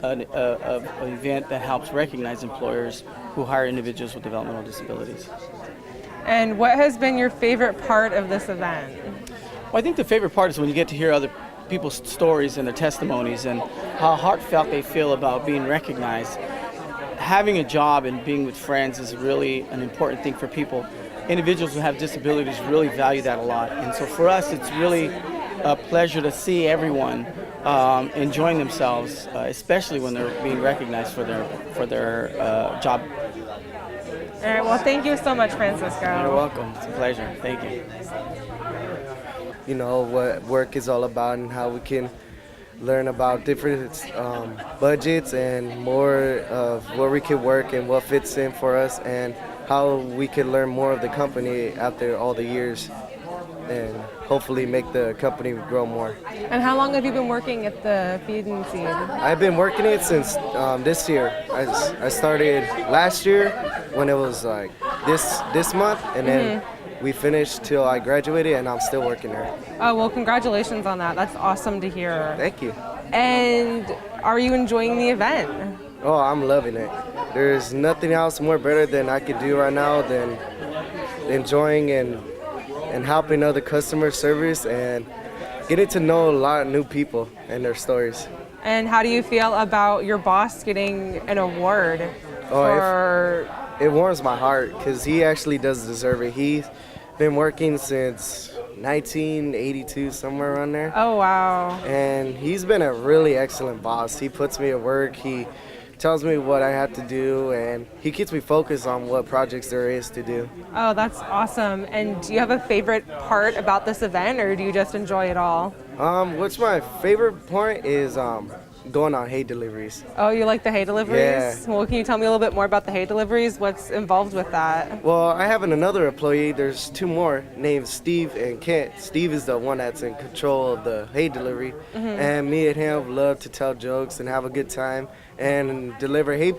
an event that helps recognize employers who hire individuals with developmental disabilities. And what has been your favorite part of this event? Well, I think the favorite part is when you get to hear other people's stories and their testimonies and how heartfelt they feel about being recognized. Having a job and being with friends is really an important thing for people. Individuals who have disabilities really value that a lot. And so for us, it's really a pleasure to see everyone enjoying themselves, especially when they're being recognized for their job. All right, well, thank you so much, Francisco. You're welcome. It's a pleasure. Thank you. You know, what work is all about and how we can learn about different budgets and more of where we can work and what fits in for us and how we can learn more of the company after all the years and hopefully make the company grow more. And how long have you been working at the Feed and Seed? I've been working it since this year. I started last year when it was like this month, and then we finished till I graduated, and I'm still working there. Oh, well, congratulations on that. That's awesome to hear. Thank you. And are you enjoying the event? Oh, I'm loving it. There's nothing else more better than I could do right now than enjoying and helping other customer service and getting to know a lot of new people and their stories. And how do you feel about your boss getting an award for... It warms my heart because he actually does deserve it. He's been working since 1982, somewhere around there. Oh, wow. And he's been a really excellent boss. He puts me at work. He tells me what I have to do, and he keeps me focused on what projects there is to do. Oh, that's awesome. And do you have a favorite part about this event, or do you just enjoy it all? What's my favorite part is going on hay deliveries. Oh, you like the hay deliveries? Yeah. Well, can you tell me a little bit more about the hay deliveries? What's involved with that? Well, I have another employee. There's two more named Steve and Kent. Steve is the one that's in control of the hay delivery. And me and him love to tell jokes and have a good time and deliver hay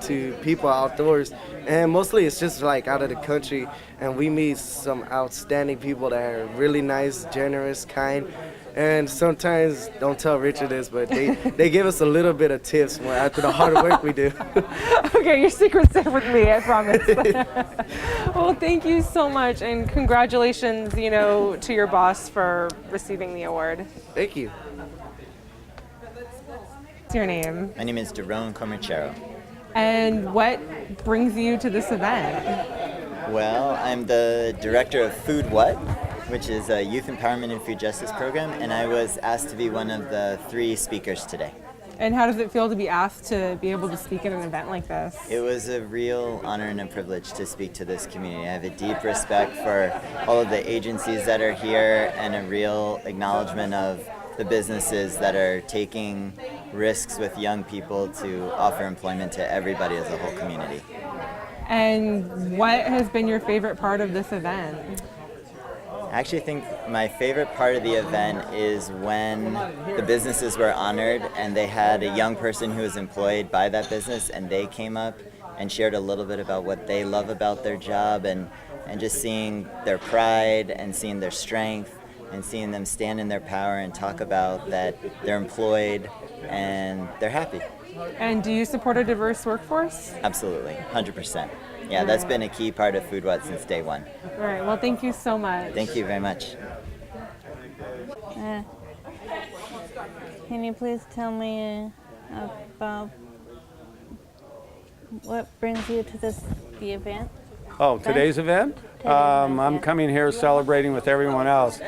to people outdoors. And mostly it's just like out of the country. And we meet some outstanding people that are really nice, generous, kind. And sometimes, don't tell Richard this, but they give us a little bit of tips after the hard work we do. Okay, your secret's safe with me, I promise. Well, thank you so much, and congratulations, to your boss for receiving the award. Thank you. What's your name? My name is Daron Comerchero. And what brings you to this event? Well, I'm the director of Food What, which is a youth empowerment and food justice program, and I was asked to be one of the 3 speakers today. And how does it feel to be asked to be able to speak at an event like this? It was a real honor and a privilege to speak to this community. I have a deep respect for all of the agencies that are here and a real acknowledgement of the businesses that are taking risks with young people to offer employment to everybody as a whole community. And what has been your favorite part of this event? I actually think my favorite part of the event is when the businesses were honored and they had a young person who was employed by that business and they came up and shared a little bit about what they love about their job and just seeing their pride and seeing their strength and seeing them stand in their power and talk about that they're employed and they're happy. And do you support a diverse workforce? Absolutely, 100%. Yeah, that's been a key part of Food What since day one. All right, well, thank you so much. Thank you very much. Can you please tell me about what brings you to the event? Oh, today's event? I'm coming here celebrating with everyone else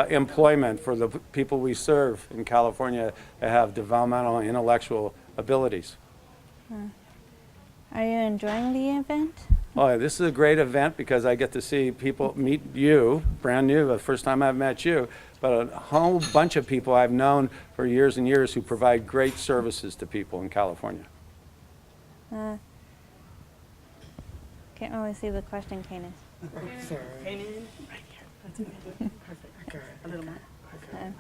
employment for the people we serve in California that have developmental and intellectual abilities. Are you enjoying the event? Oh, this is a great event because I get to see people meet you, brand new, the first time I've met you, but a whole bunch of people I've known for years and years who provide great services to people in California. Can't really see the question, Kanan. Sorry. Kanan? Right here. That's okay. Perfect. Okay. A little more. Okay.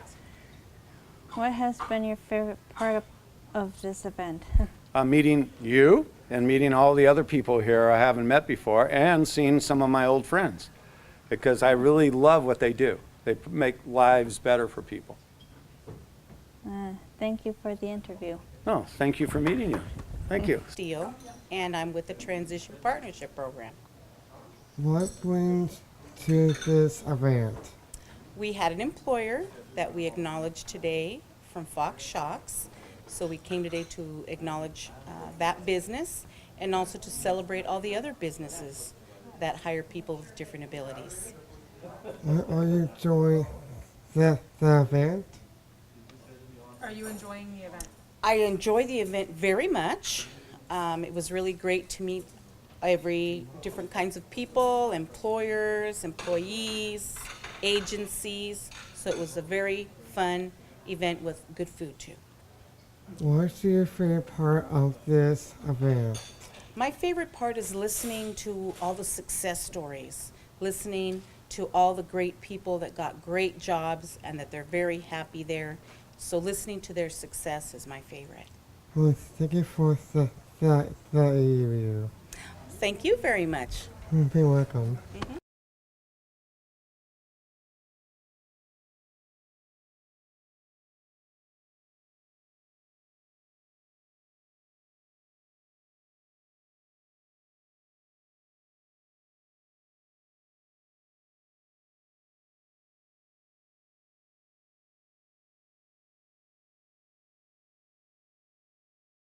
What has been your favorite part of this event? Meeting you and meeting all the other people here I haven't met before and seeing some of my old friends because I really love what they do. They make lives better for people. Thank you for the interview. Oh, thank you for meeting you. Thank you. Steele, and I'm with the Transition Partnership Program. What brings to this event? We had an employer that we acknowledged today from Fox Shocks. So we came today to acknowledge that business and also to celebrate all the other businesses that hire people with different abilities. Are you enjoying the event? Are you enjoying the event? I enjoy the event very much. It was really great to meet every different kinds of people, employers, employees, agencies. So it was a very fun event with good food too. What's your favorite part of this event? My favorite part is listening to all the success stories, listening to all the great people that got great jobs and that they're very happy there. So listening to their success is my favorite. Well, thank you for the interview. Thank you very much. You're welcome. Mm-hmm.